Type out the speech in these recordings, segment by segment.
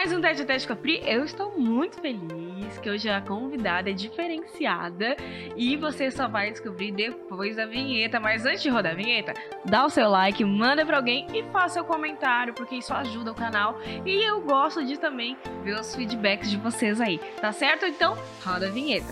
mais um Tete a Tete com a Pri. Eu estou muito feliz que hoje a convidada é diferenciada e você só vai descobrir depois da vinheta. Mas antes de rodar a vinheta, dá o seu like, manda pra alguém e faça seu comentário, porque isso ajuda o canal e eu gosto de também ver os feedbacks de vocês aí, tá certo? Então, roda a vinheta.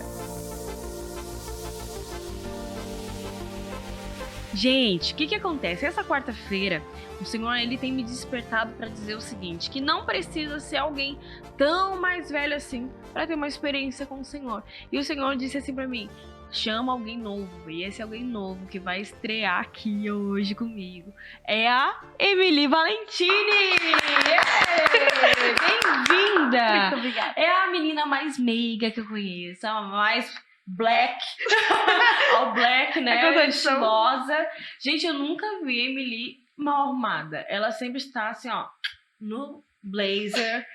Gente, o que acontece? Essa quarta-feira, o Senhor ele tem me despertado para dizer o seguinte, que não precisa ser alguém tão mais velho assim para ter uma experiência com o Senhor. E o Senhor disse assim para mim, chama alguém novo. E esse alguém novo que vai estrear aqui hoje comigo é a Emily Valentini! Bem-vinda! Muito obrigada. É a menina mais meiga que eu conheço, a mais... black, all black, né, estilosa. Gente, eu nunca vi a Emily mal arrumada. Ela sempre está assim, ó, no blazer,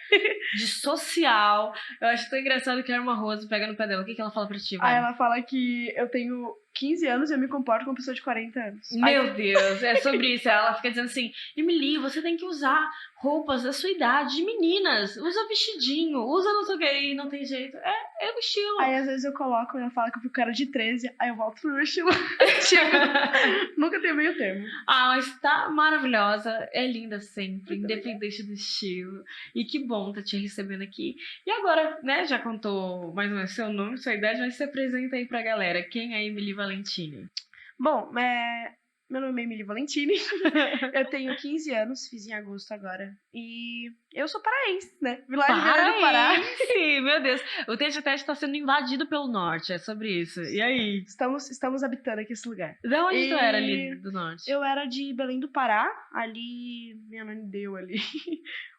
de social. Eu acho tão engraçado que a Irmã Rose pega no pé dela. O que ela fala pra ti, vai? Ela fala que eu tenho 15 anos e eu me comporto como uma pessoa de 40 anos. Meu Deus, é sobre isso. Ela fica dizendo assim, Emily, você tem que usar roupas da sua idade, de meninas. Usa vestidinho, usa não sei o que. E não tem jeito. É o estilo. Aí às vezes eu coloco e ela fala que eu fico cara de 13, aí eu volto pro meu estilo. Nunca tem meio termo. Ah, mas tá maravilhosa. É linda sempre, independente do estilo. E que bom tá te recebendo aqui. E agora, né, já contou mais ou menos seu nome, sua idade, mas se apresenta aí pra galera. Quem é a Emily Valentini? Bom, meu nome é Emily Valentini, eu tenho 15 anos, fiz em agosto agora, e eu sou paraense, né? Vila de Belém do Pará. Meu Deus, o Tete a Tete tá sendo invadido pelo norte, é sobre isso. E aí? Estamos habitando aqui esse lugar. De onde tu era ali do norte? Eu era de Belém do Pará, ali, minha Ananindeua ali.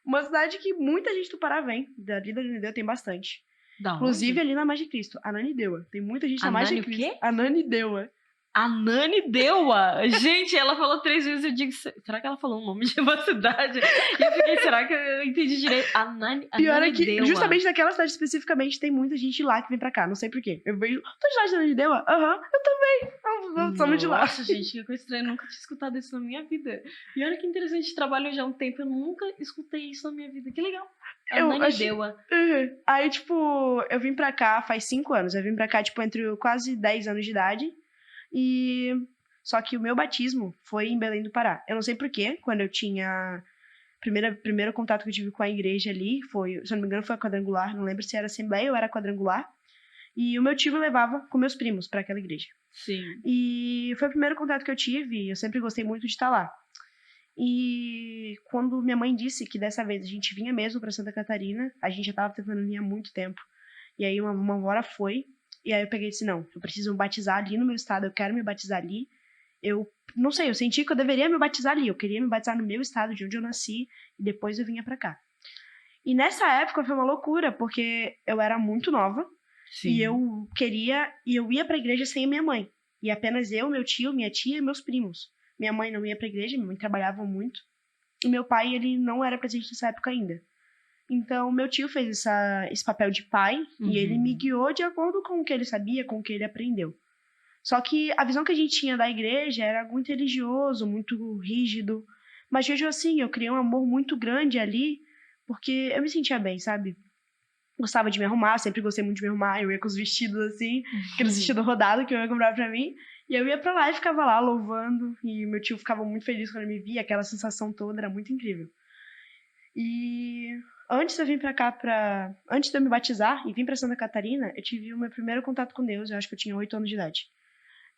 Uma cidade que muita gente do Pará vem, dali da Ananindeua tem bastante. Da Inclusive onde? ali na Margem de Cristo, Ananindeua. Tem muita gente na Margem de Cristo. O quê? Ananindeua. Ananindeua! Gente, ela falou 3 vezes, eu digo, será que ela falou o nome de uma cidade? E eu fiquei, será que eu entendi direito? Pior é que, justamente naquela cidade especificamente, tem muita gente de lá que vem pra cá, não sei porquê. Eu vejo, tô de lá de Ananindeua? Aham, eu também. Somos de lá. Nossa, gente, que coisa estranha, eu nunca tinha escutado isso na minha vida. E olha que interessante, trabalho já há um tempo, eu nunca escutei isso na minha vida, que legal. Ananindeua. Aí, tipo, eu vim pra cá faz 5 anos, eu vim pra cá, tipo, entre quase 10 anos de idade. E só que o meu batismo foi em Belém do Pará. Eu não sei porquê, quando eu tinha primeiro contato que eu tive com a igreja ali, foi, se eu não me engano, foi a quadrangular, não lembro se era assembleia ou era quadrangular. E o meu tio me levava com meus primos pra aquela igreja. Sim. E foi o primeiro contato que eu tive, eu sempre gostei muito de estar lá. E quando minha mãe disse que dessa vez a gente vinha mesmo pra Santa Catarina, a gente já tava tentando vir há muito tempo. E aí uma hora foi. E aí eu peguei e disse, não, eu preciso me batizar ali no meu estado, eu quero me batizar ali. Eu não sei, eu senti que eu deveria me batizar ali, eu queria me batizar no meu estado, de onde eu nasci, e depois eu vinha pra cá. E nessa época foi uma loucura, porque eu era muito nova, Sim. e eu ia pra igreja sem a minha mãe. E apenas eu, meu tio, minha tia e meus primos. Minha mãe não ia pra igreja, minha mãe trabalhava muito, e meu pai, ele não era presente nessa época ainda. Então, meu tio fez esse papel de pai, e ele me guiou de acordo com o que ele sabia, com o que ele aprendeu. Só que a visão que a gente tinha da igreja era muito religioso, muito rígido. Mas vejo assim, eu criei um amor muito grande ali, porque eu me sentia bem, sabe? Gostava de me arrumar, sempre gostei muito de me arrumar, eu ia com os vestidos assim, aqueles vestidos rodados que eu ia comprar pra mim. E eu ia pra lá e ficava lá louvando, e meu tio ficava muito feliz quando me via, aquela sensação toda, era muito incrível. E antes de eu vir pra cá, antes de eu me batizar e vir pra Santa Catarina, eu tive o meu primeiro contato com Deus, eu acho que eu tinha 8 anos de idade.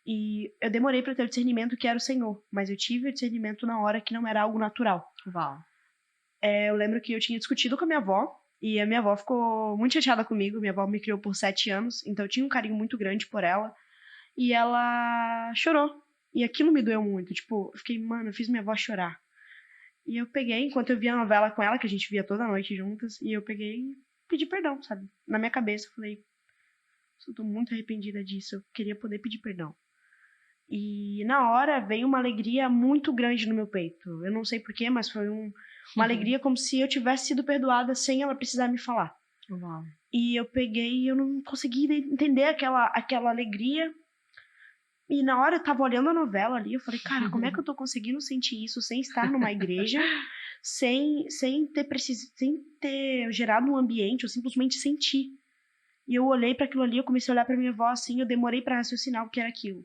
E eu demorei pra ter o discernimento que era o Senhor, mas eu tive o discernimento na hora que não era algo natural. Uau. Eu lembro que eu tinha discutido com a minha avó, e a minha avó ficou muito chateada comigo, minha avó me criou por 7 anos, então eu tinha um carinho muito grande por ela, e ela chorou, e aquilo me doeu muito, tipo, eu fiquei, mano, eu fiz minha avó chorar. E eu peguei, enquanto eu via a novela com ela, que a gente via toda noite juntas, e eu peguei e pedi perdão, sabe? Na minha cabeça, eu falei, eu tô muito arrependida disso, eu queria poder pedir perdão. E na hora veio uma alegria muito grande no meu peito. Eu não sei porquê, mas foi uma alegria como se eu tivesse sido perdoada sem ela precisar me falar. Uau. E eu peguei e eu não consegui entender aquela alegria. E na hora eu tava olhando a novela ali, eu falei, cara, como é que eu tô conseguindo sentir isso sem estar numa igreja, sem ter gerado um ambiente, eu simplesmente senti. E eu olhei para aquilo ali, eu comecei a olhar para minha avó assim, eu demorei para raciocinar o que era aquilo.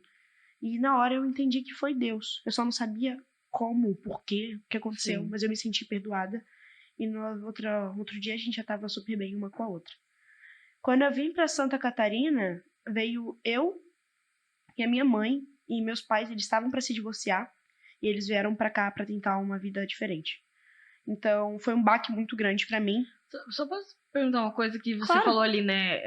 E na hora eu entendi que foi Deus. Eu só não sabia como, porquê, o que aconteceu, Sim. mas eu me senti perdoada. E no outro dia a gente já tava super bem uma com a outra. Quando eu vim para Santa Catarina, veio eu e a minha mãe e meus pais, eles estavam para se divorciar e eles vieram para cá para tentar uma vida diferente. Então, foi um baque muito grande para mim. Só posso perguntar uma coisa que você Claro. falou ali, né?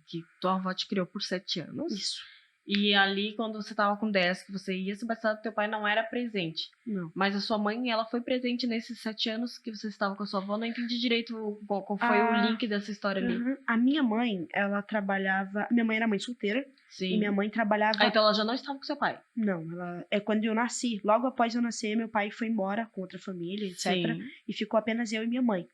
Que tua avó te criou por 7 anos. Isso. E ali, quando você tava com 10, que você ia se batizar, teu pai não era presente. Não. Mas a sua mãe, ela foi presente nesses 7 anos que você estava com a sua avó. Não entendi direito qual foi o link dessa história ali. A minha mãe, ela trabalhava... Minha mãe era mãe solteira. Sim. E minha mãe trabalhava... Ah, então ela já não estava com seu pai? Não, é quando eu nasci. Logo após eu nascer, meu pai foi embora com outra família, etc. Sim. E ficou apenas eu e minha mãe.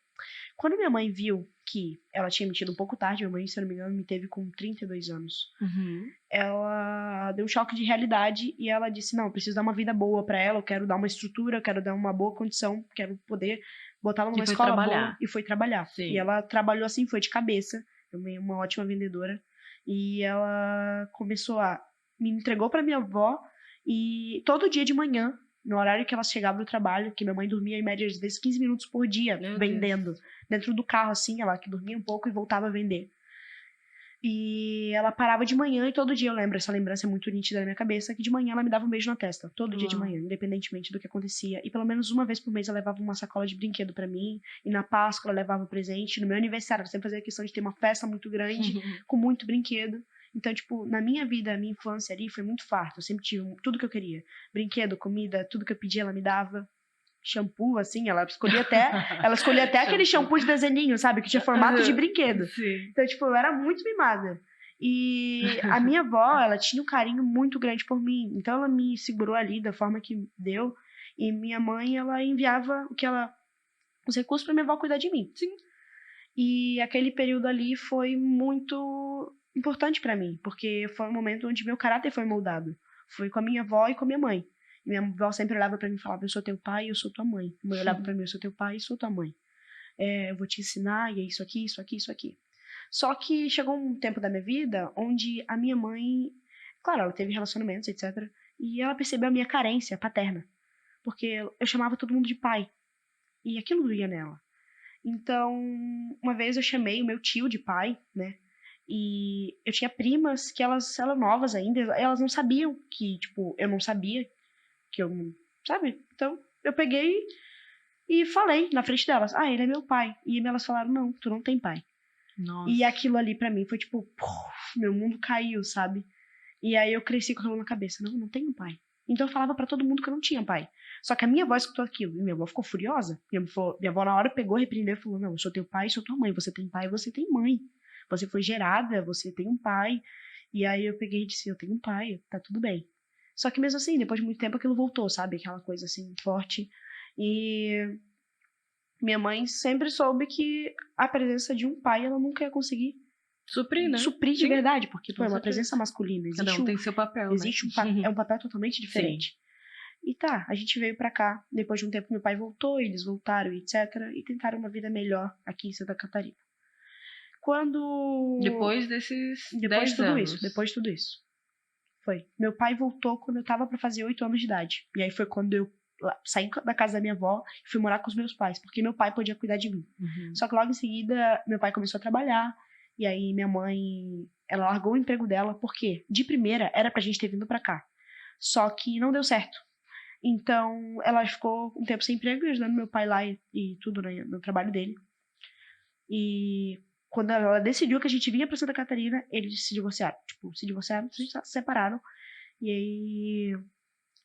Quando minha mãe viu que ela tinha me tido um pouco tarde, minha mãe, se eu não me engano, me teve com 32 anos. Uhum. Ela deu um choque de realidade e ela disse, não, eu preciso dar uma vida boa pra ela, eu quero dar uma estrutura, eu quero dar uma boa condição, quero poder botá-la numa escola boa. E foi trabalhar. Sim. E ela trabalhou assim, foi de cabeça, também uma ótima vendedora. E ela começou me entregou pra minha avó e todo dia de manhã, no horário que ela chegava do trabalho, que minha mãe dormia em média às vezes 15 minutos por dia, vendendo. Dentro do carro, assim, ela que dormia um pouco e voltava a vender. E ela parava de manhã e todo dia eu lembro, essa lembrança é muito nítida na minha cabeça, que de manhã ela me dava um beijo na testa, todo dia de manhã, independentemente do que acontecia. E pelo menos uma vez por mês ela levava uma sacola de brinquedo pra mim, e na Páscoa ela levava um presente, no meu aniversário ela sempre fazia questão de ter uma festa muito grande, com muito brinquedo. Então, tipo, na minha vida, a minha infância ali foi muito farta, eu sempre tive tudo que eu queria. Brinquedo, comida, tudo que eu pedia ela me dava. Shampoo, assim, ela escolhia até aquele shampoo de desenhinho, sabe? Que tinha formato de brinquedo. Sim. Então, tipo, eu era muito mimada. E a minha avó, ela tinha um carinho muito grande por mim. Então, ela me segurou ali da forma que deu. E minha mãe, ela enviava os recursos pra minha avó cuidar de mim. Sim. E aquele período ali foi muito importante pra mim. Porque foi um momento onde meu caráter foi moldado. Foi com a minha avó e com a minha mãe. E minha avó sempre olhava pra mim e falava, eu sou teu pai e eu sou tua mãe. Minha mãe olhava pra mim, eu sou teu pai e sou tua mãe. Eu vou te ensinar, e é isso aqui, isso aqui, isso aqui. Só que chegou um tempo da minha vida onde a minha mãe, claro, ela teve relacionamentos, etc. E ela percebeu a minha carência paterna. Porque eu chamava todo mundo de pai. E aquilo doía nela. Então, uma vez eu chamei o meu tio de pai, né? E eu tinha primas que elas eram novas ainda, elas não sabiam que, tipo, eu não sabia que eu, sabe? Então, eu peguei e falei na frente delas, ele é meu pai. E elas falaram, não, tu não tem pai. Nossa. E aquilo ali pra mim foi tipo, meu mundo caiu, sabe? E aí eu cresci com aquilo na cabeça, não tenho pai. Então eu falava pra todo mundo que eu não tinha pai. Só que a minha avó escutou aquilo, e minha avó ficou furiosa. Minha avó na hora pegou, repreendeu e falou, não, eu sou teu pai e sou tua mãe. Você tem pai e você tem mãe. Você foi gerada, você tem um pai. E aí eu peguei e disse, eu tenho um pai, tá tudo bem. Só que mesmo assim, depois de muito tempo aquilo voltou, sabe? Aquela coisa assim, forte. E minha mãe sempre soube que a presença de um pai, ela nunca ia conseguir suprir, né? Suprir de verdade, porque é uma certeza. Presença masculina. Cada um tem seu papel, existe né? É um papel totalmente diferente. Sim. E tá, a gente veio pra cá. Depois de um tempo meu pai voltou, eles voltaram, etc. E tentaram uma vida melhor aqui em Santa Catarina. Depois de tudo isso. Foi. Meu pai voltou quando eu tava pra fazer 8 anos de idade. E aí foi quando eu saí da casa da minha avó e fui morar com os meus pais, porque meu pai podia cuidar de mim. Uhum. Só que logo em seguida, meu pai começou a trabalhar, e aí minha mãe, ela largou o emprego dela, porque de primeira era pra gente ter vindo pra cá. Só que não deu certo. Então, ela ficou um tempo sem emprego, ajudando meu pai lá e tudo no trabalho dele. E quando ela decidiu que a gente vinha pra Santa Catarina, eles se divorciaram. Se separaram. E aí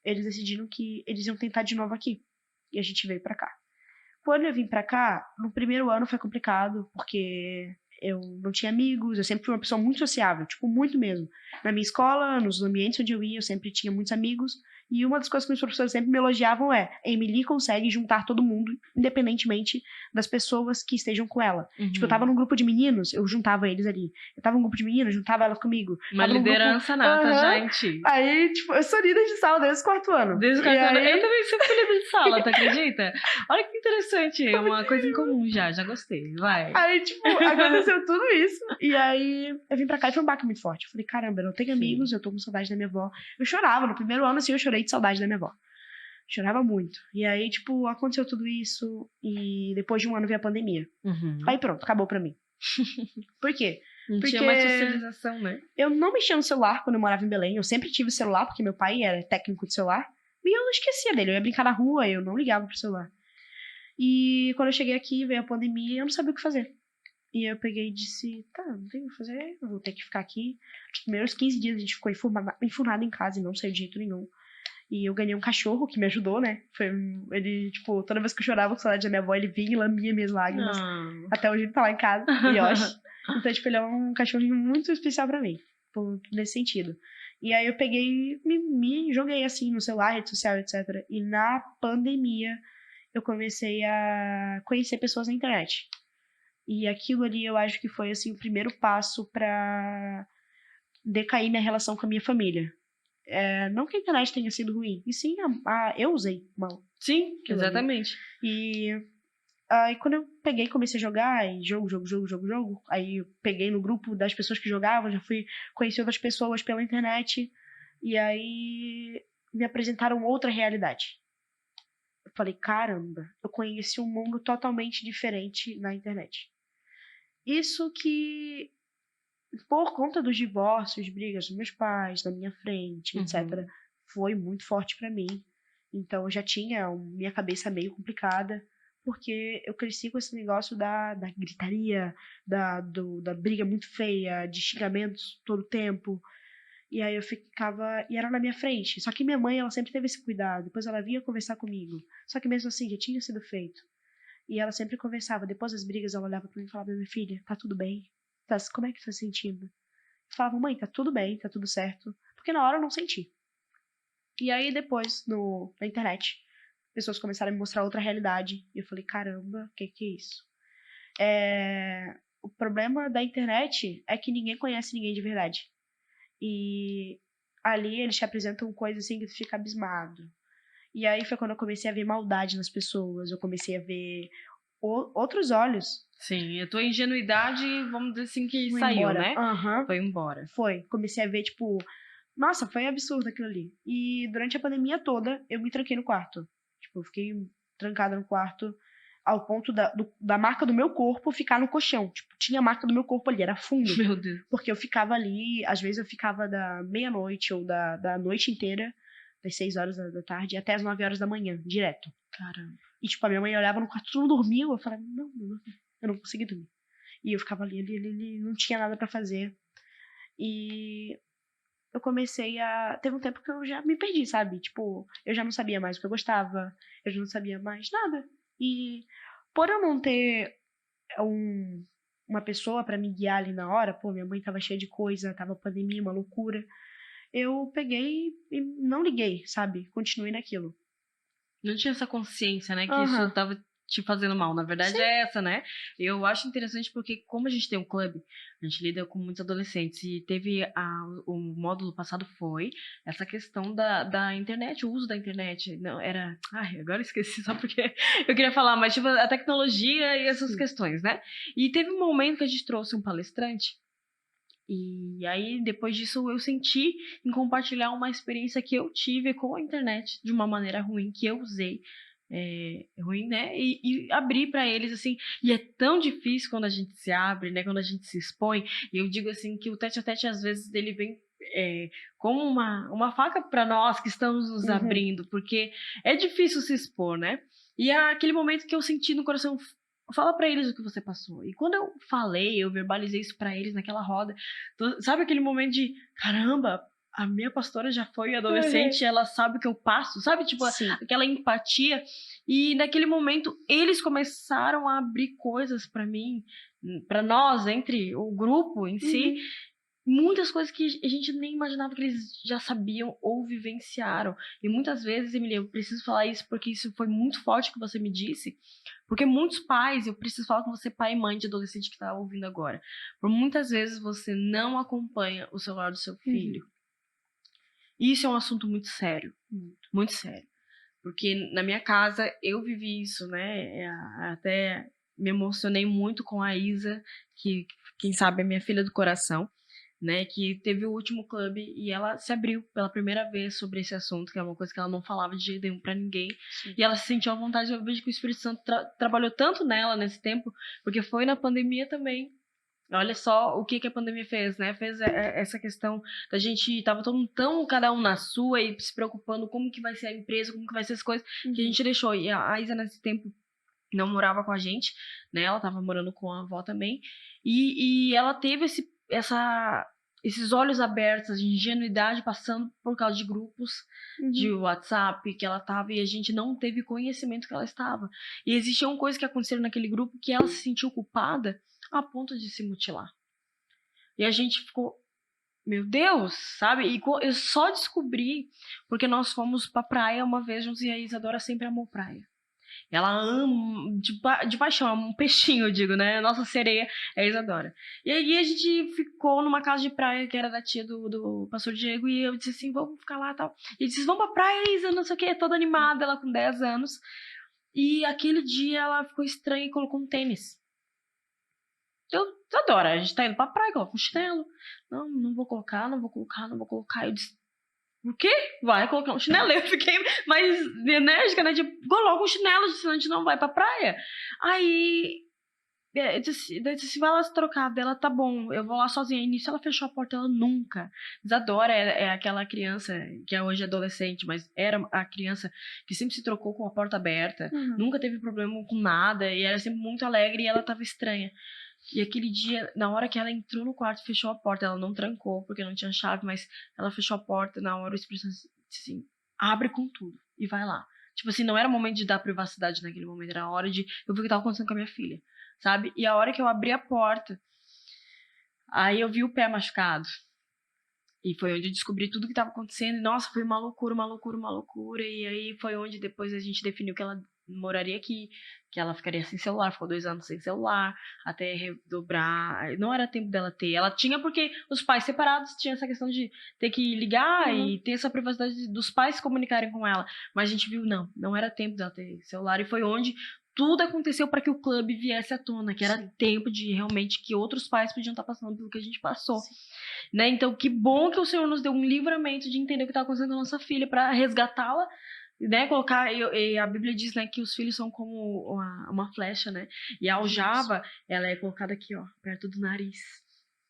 eles decidiram que eles iam tentar de novo aqui. E a gente veio pra cá. Quando eu vim pra cá, no primeiro ano foi complicado, porque eu não tinha amigos, eu sempre fui uma pessoa muito sociável, tipo, muito mesmo. Na minha escola, nos ambientes onde eu ia, eu sempre tinha muitos amigos, E uma das coisas que meus professores sempre me elogiavam é: Emily consegue juntar todo mundo, independentemente das pessoas que estejam com ela. Tipo, eu tava num grupo de meninos, eu juntava eles ali. Eu tava num grupo de meninas, juntava elas comigo. Uma Tava num grupo- liderança nata, Aham. gente. Aí, tipo, eu sou líder de sala desde o 4º ano. Desde o E quarto ano. aí- Eu também sempre fui líder de sala, tu acredita? Olha que interessante, é uma coisa em comum já gostei. Vai. Aí, tipo, aconteceu tudo isso. E aí, eu vim pra cá e foi um baque muito forte. Eu falei, caramba, eu não tenho Sim. amigos, eu tô com saudade da minha avó. Eu chorava, no primeiro ano, assim, eu chorei de saudade da minha avó. Chorava muito. E aí, tipo, aconteceu tudo isso. E depois de um ano veio a pandemia. Aí pronto, acabou pra mim. Por quê? Não Porque tinha mais socialização, né? eu não mexia no celular quando eu morava em Belém. Eu sempre tive celular, porque meu pai era técnico de celular. E eu não esquecia dele. Eu ia brincar na rua, eu não ligava pro celular. E quando eu cheguei aqui, veio a pandemia, eu não sabia o que fazer. E eu peguei e disse, tá, não tem o que fazer, eu vou ter que ficar aqui. Os primeiros 15 dias a gente ficou enfurnado em casa e não saiu de jeito nenhum. E eu ganhei um cachorro que me ajudou, né? Ele, tipo, toda vez que eu chorava com saudade da minha avó, ele vinha e lambia minhas lágrimas. Até hoje ele tá lá em casa, o Yoshi. Então, tipo, ele é um cachorrinho muito especial pra mim, nesse sentido. E aí eu peguei e me joguei assim no celular, rede social, etc. E na pandemia eu comecei a conhecer pessoas na internet. E aquilo ali eu acho que foi assim o primeiro passo pra decair minha relação com a minha família. Não que a internet tenha sido ruim, e sim eu usei mal. Sim, aquilo ali. exatamente. E aí quando eu peguei, comecei a jogar, e jogo, aí eu peguei no grupo das pessoas que jogavam, já fui conhecer outras pessoas pela internet, e aí me apresentaram outra realidade. Eu falei, caramba, eu conheci um mundo totalmente diferente na internet. Isso que, por conta dos divórcios, brigas dos meus pais, da minha frente, etc., foi muito forte pra mim. Então eu já tinha minha cabeça meio complicada, porque eu cresci com esse negócio da gritaria, da briga muito feia, de xingamentos todo tempo. E aí eu ficava. E era na minha frente. Só que minha mãe, ela sempre teve esse cuidado. Depois ela vinha conversar comigo. Só que mesmo assim, já tinha sido feito. E ela sempre conversava. Depois das brigas, ela olhava pra mim e falava: minha filha, tá tudo bem? Como é que tá se sentindo? Eu falava: mãe, tá tudo bem, tá tudo certo. Porque na hora eu não senti. E aí depois, na internet, pessoas começaram a me mostrar outra realidade. E eu falei: caramba, o que é isso? O problema da internet é que ninguém conhece ninguém de verdade. E ali eles te apresentam coisas assim que tu fica abismado. E aí foi quando eu comecei a ver maldade nas pessoas. Eu comecei a ver outros olhos. Sim, a tua ingenuidade, vamos dizer assim, que Foi saiu, embora. né? Aham. Foi embora. Foi. Comecei a ver, tipo... Nossa, foi absurdo aquilo ali. E durante a pandemia toda, eu me tranquei no quarto. Tipo, eu fiquei trancada no quarto ao ponto da marca do meu corpo ficar no colchão. Tipo, tinha a marca do meu corpo ali, era fundo. Meu Deus. Porque eu ficava ali, às vezes eu ficava da meia-noite ou da noite inteira, das 6 horas da tarde até as 9 horas da manhã, direto. Caramba. E tipo, a minha mãe olhava no quarto, tu não dormiu? Eu falava, não, eu não consegui dormir. E eu ficava ali, não tinha nada pra fazer. E eu comecei a... Teve um tempo que eu já me perdi, sabe? Tipo, eu já não sabia mais o que eu gostava, eu já não sabia mais nada. E por eu não ter uma pessoa pra me guiar ali na hora, pô, minha mãe tava cheia de coisa, tava pandemia, uma loucura, eu peguei e não liguei, sabe? Continuei naquilo. Não tinha essa consciência, né? Que Aham. isso tava te fazendo mal. Na verdade, Sim. é essa, né? Eu acho interessante porque, como a gente tem um clube, a gente lida com muitos adolescentes. E teve o módulo passado foi essa questão da internet, o uso da internet. Não, era. Ai, agora eu esqueci só porque eu queria falar, mas tipo, a tecnologia e essas Sim. questões, né? E teve um momento que a gente trouxe um palestrante. E aí, depois disso, eu senti em compartilhar uma experiência que eu tive com a internet de uma maneira ruim, que eu usei. Ruim, né? E abrir para eles, assim. E é tão difícil quando a gente se abre, né? Quando a gente se expõe. E eu digo, assim, que o tete-a-tete, às vezes, ele vem como uma faca para nós que estamos nos abrindo, porque é difícil se expor, né? E é aquele momento que eu senti no coração. Fala pra eles o que você passou. E quando eu falei, eu verbalizei isso pra eles naquela roda. Sabe aquele momento de, caramba, a minha pastora já foi adolescente, ela sabe o que eu passo, sabe? Tipo, Sim. aquela empatia. E naquele momento, eles começaram a abrir coisas pra mim, pra nós, entre o grupo em si. muitas coisas que a gente nem imaginava que eles já sabiam ou vivenciaram. E muitas vezes, Emília, eu preciso falar isso porque isso foi muito forte que você me disse, porque muitos pais, eu preciso falar com você, pai e mãe de adolescente que tá ouvindo agora, por muitas vezes você não acompanha o celular do seu filho. Isso é um assunto muito sério, muito sério. Porque na minha casa eu vivi isso, né? Até me emocionei muito com a Isa, que quem sabe é minha filha do coração, né? Que teve o último clube e ela se abriu pela primeira vez sobre esse assunto, que é uma coisa que ela não falava de jeito nenhum pra ninguém. Sim. E ela se sentiu à vontade. Eu vejo que o Espírito Santo trabalhou tanto nela nesse tempo, porque foi na pandemia também. Olha só o que a pandemia fez, né? Fez essa questão da gente, tava todo mundo tão, cada um na sua e se preocupando como que vai ser a empresa, como que vai ser as coisas, que a gente deixou. E a Isa nesse tempo não morava com a gente, né? Ela tava morando com a avó também. E ela teve esses olhos abertos de ingenuidade passando por causa de grupos de WhatsApp que ela tava e a gente não teve conhecimento que ela estava. E existiam coisas que aconteceram naquele grupo que ela se sentiu culpada a ponto de se mutilar. E a gente ficou, meu Deus, sabe? E eu só descobri porque nós fomos pra praia uma vez juntos e a Isadora sempre amou praia. Ela ama, de paixão, é um peixinho, eu digo, né? Nossa sereia é a Isadora. E aí a gente ficou numa casa de praia que era da tia do pastor Diego e eu disse assim, vamos ficar lá e tal. E ele disse, vamos pra praia, Isa, não sei o que, toda animada, ela com 10 anos. E aquele dia ela ficou estranha e colocou um tênis. Eu adoro, a gente tá indo pra praia, coloca um chinelo. Não vou colocar. Eu disse, por quê? Vai colocar um chinelo. Eu fiquei mais enérgica, né? Tipo, coloca um chinelo, senão a gente não vai pra praia. Aí, eu disse, vai lá se trocar dela, tá bom, eu vou lá sozinha. E nisso ela fechou a porta, ela nunca. Isadora é aquela criança que é hoje adolescente, mas era a criança que sempre se trocou com a porta aberta, nunca teve problema com nada, e era sempre muito alegre e ela tava estranha. E aquele dia, na hora que ela entrou no quarto, fechou a porta, ela não trancou, porque não tinha chave, mas ela fechou a porta, na hora o Espírito Santo disse assim, abre com tudo e vai lá. Tipo assim, não era momento de dar privacidade naquele momento, era a hora de eu vi o que estava acontecendo com a minha filha, sabe? E a hora que eu abri a porta, aí eu vi o pé machucado. E foi onde eu descobri tudo que estava acontecendo. E, nossa, foi uma loucura. E aí foi onde depois a gente definiu que ela moraria aqui, que ela ficaria sem celular, ficou 2 anos sem celular, até redobrar. Não era tempo dela ter. Ela tinha porque os pais separados tinham essa questão de ter que ligar e ter essa privacidade dos pais se comunicarem com ela. Mas a gente viu, não era tempo dela ter celular. E foi onde tudo aconteceu para que o clube viesse à tona, que era tempo de realmente que outros pais podiam estar passando pelo que a gente passou. Né? Então, que bom que o Senhor nos deu um livramento de entender o que está acontecendo com a nossa filha para resgatá-la, né? Colocar, e a Bíblia diz, né, que os filhos são como uma flecha, né? E a aljava, ela é colocada aqui, ó, perto do nariz.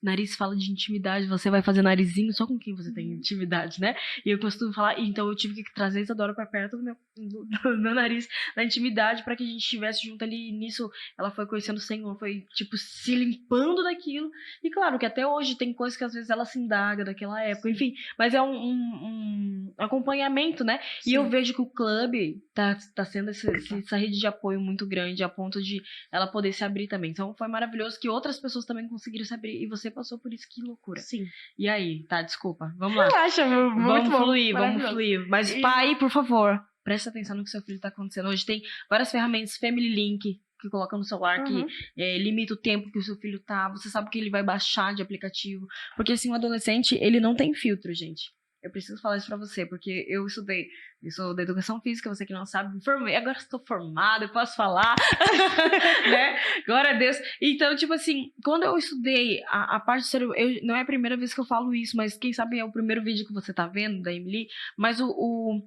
Nariz fala de intimidade, você vai fazer narizinho só com quem você tem intimidade, né? E eu costumo falar, então eu tive que trazer a Isadora pra perto do meu nariz, na intimidade, pra que a gente estivesse junto ali. E nisso, ela foi conhecendo o Senhor, foi, tipo, se limpando daquilo. E claro que até hoje tem coisas que às vezes ela se indaga daquela época, enfim. Mas é um acompanhamento, né? Sim. E eu vejo que o clube tá sendo essa rede de apoio muito grande, a ponto de ela poder se abrir também. Então foi maravilhoso que outras pessoas também conseguiram se abrir. E você passou por isso, que loucura. Sim. E aí, tá, desculpa. Vamos lá. Relaxa, muito bom. Vamos fluir. Mas, pai, por favor, presta atenção no que seu filho tá acontecendo. Hoje tem várias ferramentas, Family Link, que coloca no celular, que limita o tempo que o seu filho tá. Você sabe que ele vai baixar de aplicativo. Porque, assim, o adolescente, ele não tem filtro, gente. Eu preciso falar isso pra você, porque eu sou da educação física, você que não sabe, me formei, agora estou formada, eu posso falar, né? Glória a Deus. Então, tipo assim, quando eu estudei a parte do cérebro, não é a primeira vez que eu falo isso, mas quem sabe é o primeiro vídeo que você tá vendo da Emily, mas o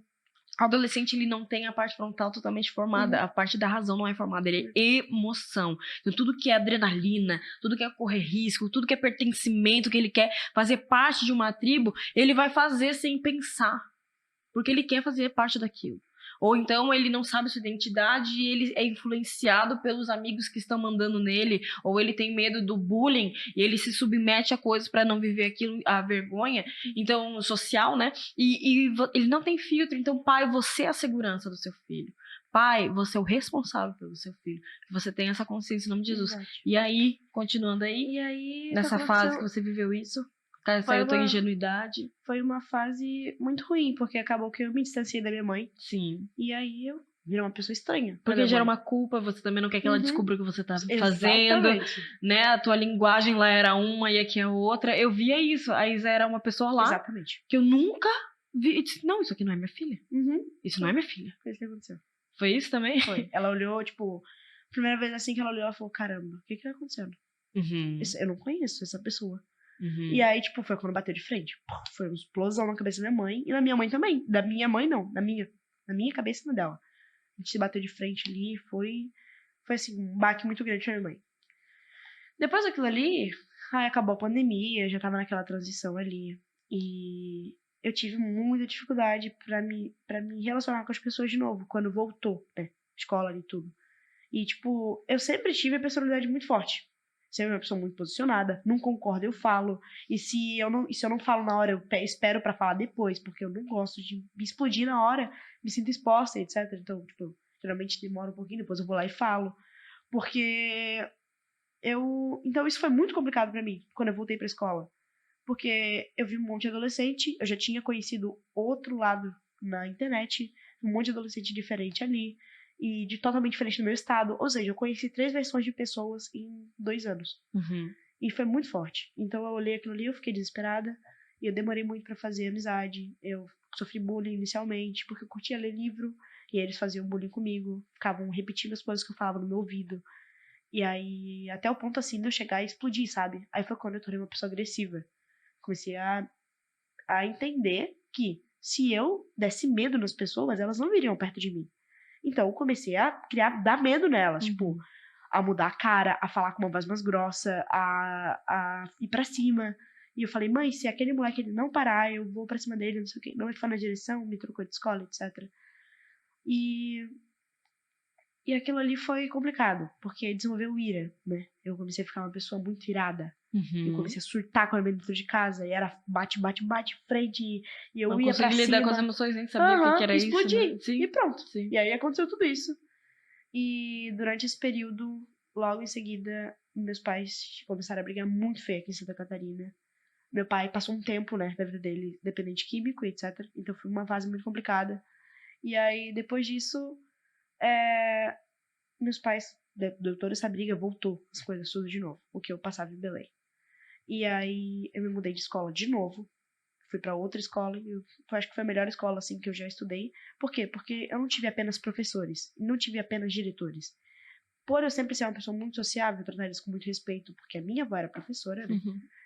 adolescente, ele não tem a parte frontal totalmente formada, a parte da razão não é formada, ele é emoção. Então, tudo que é adrenalina, tudo que é correr risco, tudo que é pertencimento, que ele quer fazer parte de uma tribo, ele vai fazer sem pensar, porque ele quer fazer parte daquilo. Ou então ele não sabe sua identidade e ele é influenciado pelos amigos que estão mandando nele, ou ele tem medo do bullying e ele se submete a coisas para não viver aquilo, a vergonha, então, social, né? E ele não tem filtro. Então, pai, você é a segurança do seu filho. Pai, você é o responsável pelo seu filho. Que você tenha essa consciência em nome de Jesus. Exato. E aí, continuando aí, nessa fase que você viveu isso, Saiu tua ingenuidade. Foi uma fase muito ruim, porque acabou que eu me distanciei da minha mãe. Sim. E aí eu virei uma pessoa estranha. Porque gera uma culpa, você também não quer que ela descubra o que você tá fazendo, Exatamente. né? A tua linguagem lá era uma e aqui é outra. Eu via isso. A Isa era uma pessoa lá Exatamente. que eu nunca vi. E disse, não, isso aqui não é minha filha. Isso não é minha filha. Foi isso que aconteceu. Foi isso também? Foi. Ela olhou, tipo, primeira vez assim que ela olhou, ela falou, caramba, o que que tá acontecendo? Eu não conheço essa pessoa. E aí, tipo, foi quando bateu de frente. Foi uma explosão na cabeça da minha mãe e na minha mãe também. Da minha mãe, não. Na minha cabeça e na dela. A gente se bateu de frente ali, foi assim, um baque muito grande pra minha mãe. Depois daquilo ali, aí acabou a pandemia, já tava naquela transição ali. E eu tive muita dificuldade pra me relacionar com as pessoas de novo, quando voltou, né? Escola e tudo. E, tipo, eu sempre tive a personalidade muito forte. Sempre uma pessoa muito posicionada, não concordo, eu falo. E se eu não falo na hora, eu espero pra falar depois, porque eu não gosto de me explodir na hora, me sinto exposta, etc. Então, tipo, geralmente demora um pouquinho, depois eu vou lá e falo. Porque então isso foi muito complicado pra mim, quando eu voltei pra escola. Porque eu vi um monte de adolescente, eu já tinha conhecido outro lado na internet, um monte de adolescente diferente ali, e de totalmente diferente do meu estado. Ou seja, eu conheci 3 versões de pessoas em 2 anos. E foi muito forte. Então eu olhei aquilo ali, eu fiquei desesperada, e eu demorei muito pra fazer amizade. Eu sofri bullying inicialmente, porque eu curtia ler livro, e eles faziam bullying comigo, ficavam repetindo as coisas que eu falava no meu ouvido. E aí, até o ponto assim de eu chegar e explodir, sabe? Aí foi quando eu tornei uma pessoa agressiva. Comecei a entender que se eu desse medo nas pessoas, elas não viriam perto de mim. Então eu comecei a dar medo nelas, tipo, a mudar a cara, a falar com uma voz mais grossa, a ir pra cima. E eu falei, mãe, se aquele moleque ele não parar, eu vou pra cima dele, não sei o quê. Não, ele foi na direção, me trocou de escola, etc. E aquilo ali foi complicado, porque desenvolveu ira, né? Eu comecei a ficar uma pessoa muito irada. Eu comecei a surtar quando eu ia dentro de casa, e era bate, frente, e eu não ia pra cima. Não lidar com as emoções, nem sabia o que era explodir, isso, né? e pronto. Sim. E aí aconteceu tudo isso. E durante esse período, logo em seguida, meus pais começaram a brigar muito feio aqui em Santa Catarina. Meu pai passou um tempo, né, da vida dele, dependente químico, etc. Então foi uma fase muito complicada. E aí, depois disso, meus pais, deu toda essa briga, voltou as coisas tudo de novo, o que eu passava em Belém. E aí eu me mudei de escola de novo, fui pra outra escola, e eu acho que foi a melhor escola assim que eu já estudei. Por quê? Porque eu não tive apenas professores, não tive apenas diretores. Por eu sempre ser uma pessoa muito sociável, eu tratar eles com muito respeito, porque a minha avó era professora, né?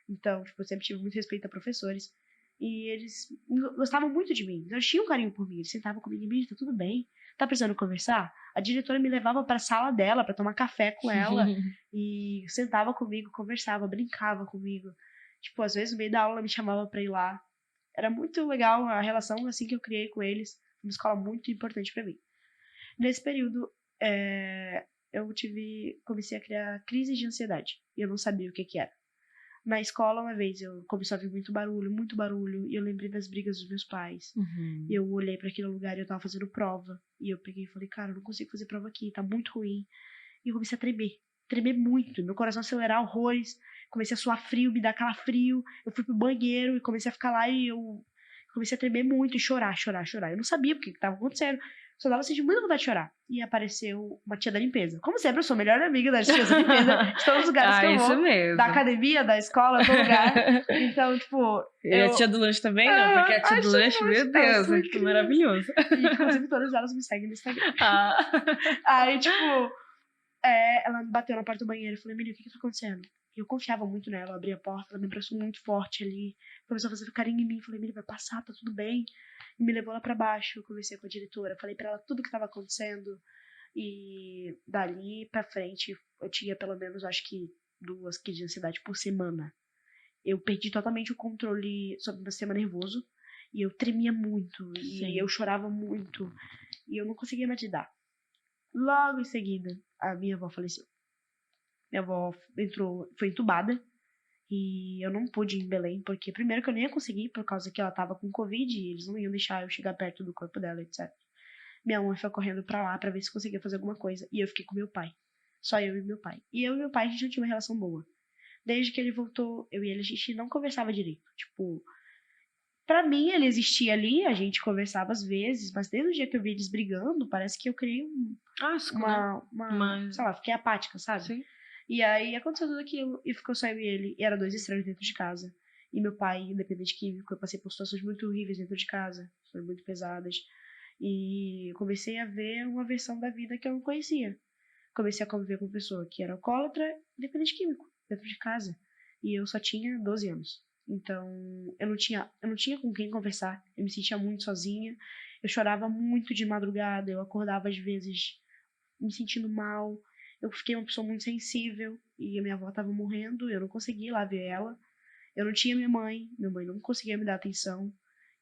Então, tipo, eu sempre tive muito respeito a professores. E eles gostavam muito de mim. Eles tinham carinho por mim. Eles sentavam comigo e me tá tudo bem? Tá precisando conversar? A diretora me levava pra sala dela pra tomar café com ela. E sentava comigo, conversava, brincava comigo. Tipo, às vezes no meio da aula me chamava pra ir lá. Era muito legal a relação assim que eu criei com eles. Uma escola muito importante pra mim. Nesse período, eu comecei a criar crises de ansiedade. E eu não sabia o que era. Na escola, uma vez, eu comecei a ouvir muito barulho, e eu lembrei das brigas dos meus pais. E eu olhei para aquele lugar e eu tava fazendo prova. E eu peguei e falei, cara, eu não consigo fazer prova aqui, tá muito ruim. E eu comecei a tremer muito, meu coração acelerar horrores, comecei a suar frio, me dar calafrio. Eu fui pro banheiro e comecei a ficar lá e eu comecei a tremer muito e chorar. Eu não sabia o que tava acontecendo. Só tava sentindo muita vontade de chorar. E apareceu uma tia da limpeza. Como sempre, eu sou a melhor amiga das tias da limpeza de todos os lugares que eu vou. Mesmo. Da academia, da escola, todo lugar. Então, tipo... E a tia do lanche também, não? Porque a tia do lanche, meu Deus, é maravilhoso. E, inclusive, todas elas me seguem no Instagram. Aí, tipo... ela me bateu na porta do banheiro e falou, Emília, o que tá acontecendo? E eu confiava muito nela, eu abri a porta, ela me abraçou muito forte ali, começou a fazer carinho em mim, falei, Emília, vai passar, tá tudo bem. E me levou lá pra baixo, eu conversei com a diretora, falei pra ela tudo o que tava acontecendo. E dali pra frente, eu tinha pelo menos, acho que 2 crises de ansiedade por semana. Eu perdi totalmente o controle sobre o meu sistema nervoso, e eu tremia muito, e eu chorava muito, e eu não conseguia mais lidar. Logo em seguida, a minha avó faleceu. Minha avó foi entubada e eu não pude ir em Belém, porque primeiro que eu nem ia conseguir, por causa que ela tava com Covid e eles não iam deixar eu chegar perto do corpo dela, etc. Minha mãe foi correndo pra lá pra ver se conseguia fazer alguma coisa e eu fiquei com meu pai. Só eu e meu pai. E eu e meu pai, a gente não tinha uma relação boa. Desde que ele voltou, eu e ele, a gente não conversava direito. Tipo, pra mim, ele existia ali, a gente conversava às vezes, mas desde o dia que eu vi eles brigando, parece que eu criei Asco, né? Mas... sei lá, fiquei apática, sabe? Sim. E aí aconteceu tudo aquilo, e ficou só eu e ele, e era 2 estranhos dentro de casa. E meu pai, independente químico, eu passei por situações muito horríveis dentro de casa, foram muito pesadas. E eu comecei a ver uma versão da vida que eu não conhecia. Comecei a conviver com uma pessoa que era alcoólatra, dependente químico, dentro de casa. E eu só tinha 12 anos. Então, eu não tinha com quem conversar. Eu me sentia muito sozinha. Eu chorava muito de madrugada, eu acordava às vezes me sentindo mal. Eu fiquei uma pessoa muito sensível e a minha avó estava morrendo, eu não conseguia ir lá ver ela. Eu não tinha minha mãe não conseguia me dar atenção.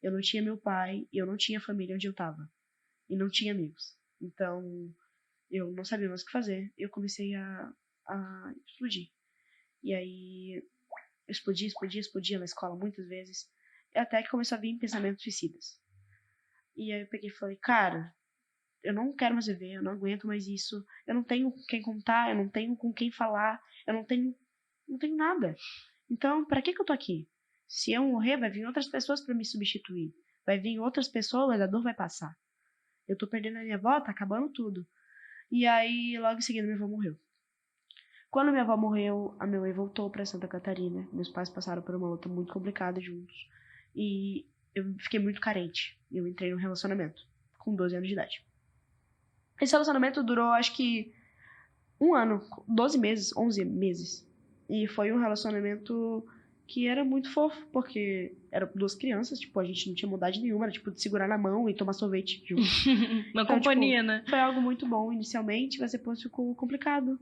Eu não tinha meu pai, e eu não tinha família onde eu estava. E não tinha amigos. Então, eu não sabia mais o que fazer. Eu comecei a explodir. E aí, eu explodia na escola muitas vezes. Até que começou a vir pensamentos suicidas. E aí eu peguei e falei, cara, eu não quero mais viver, eu não aguento mais isso. Eu não tenho com quem contar, eu não tenho com quem falar, eu não tenho nada. Então, pra que eu tô aqui? Se eu morrer, vai vir outras pessoas pra me substituir. Vai vir outras pessoas, a dor vai passar. Eu tô perdendo a minha avó, tá acabando tudo. E aí, logo em seguida, minha avó morreu. Quando minha avó morreu, a minha mãe voltou pra Santa Catarina. Meus pais passaram por uma luta muito complicada juntos. E eu fiquei muito carente. Eu entrei num relacionamento com 12 anos de idade. Esse relacionamento durou, acho que, 1 ano, 12 meses, 11 meses. E foi um relacionamento que era muito fofo, porque eram 2 crianças, tipo, a gente não tinha maldade nenhuma, era tipo de segurar na mão e tomar sorvete junto. Uma Então, companhia, tipo, né? foi algo muito bom inicialmente, mas depois ficou complicado.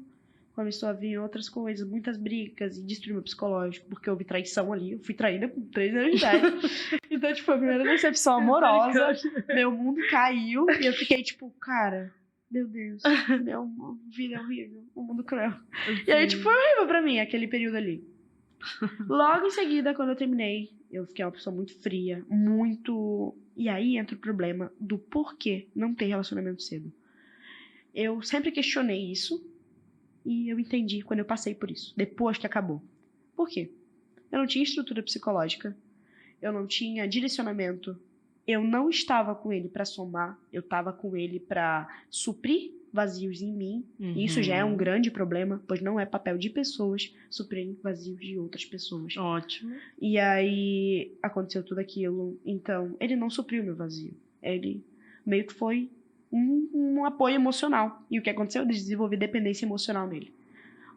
Começou a vir outras coisas, muitas brigas e destruir meu psicológico, porque houve traição ali. Eu fui traída com 13 anos de idade. Então, tipo, a primeira decepção amorosa, meu mundo caiu e eu fiquei tipo, cara, meu Deus, minha vida é horrível, um mundo cruel. E aí, tipo, foi horrível pra mim aquele período ali. Logo em seguida, quando eu terminei, eu fiquei uma pessoa muito fria, muito. E aí entra o problema do porquê não ter relacionamento cedo. Eu sempre questionei isso e eu entendi quando eu passei por isso, depois que acabou. Por quê? Eu não tinha estrutura psicológica, eu não tinha direcionamento, eu não estava com ele pra somar, eu estava com ele pra suprir vazios em mim. E isso já é um grande problema, pois não é papel de pessoas suprirem vazios de outras pessoas. Ótimo. E aí aconteceu tudo aquilo. Então, ele não supriu meu vazio. Ele meio que foi um apoio emocional. E o que aconteceu? Eu desenvolvi dependência emocional nele.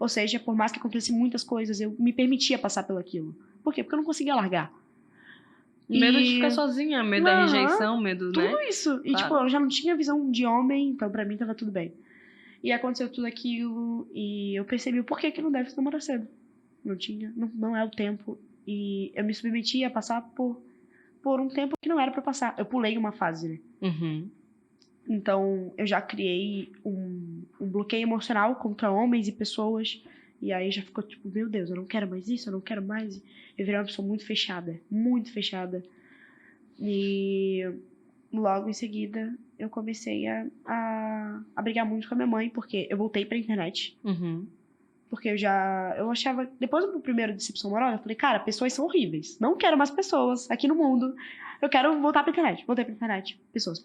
Ou seja, por mais que acontecessem muitas coisas, eu me permitia passar pelo aquilo. Por quê? Porque eu não conseguia largar. Medo de ficar sozinha, medo da rejeição, medo, tudo né? isso. E, Claro. tipo, eu já não tinha visão de homem, então pra mim tava tudo bem. E aconteceu tudo aquilo, e eu percebi o porquê que não deve se namorar cedo. Não é o tempo. E eu me submeti a passar por um tempo que não era pra passar. Eu pulei uma fase, né? Então, eu já criei um bloqueio emocional contra homens e pessoas. E aí já ficou tipo, meu Deus, eu não quero mais isso, eu não quero mais. Eu virei uma pessoa muito fechada, muito fechada. E logo em seguida, eu comecei a brigar muito com a minha mãe, porque eu voltei pra internet. Porque eu achava, depois do primeiro decepção amorosa, eu falei, cara, pessoas são horríveis. Não quero mais pessoas aqui no mundo. Eu quero voltar pra internet. Voltei pra internet. Pessoas.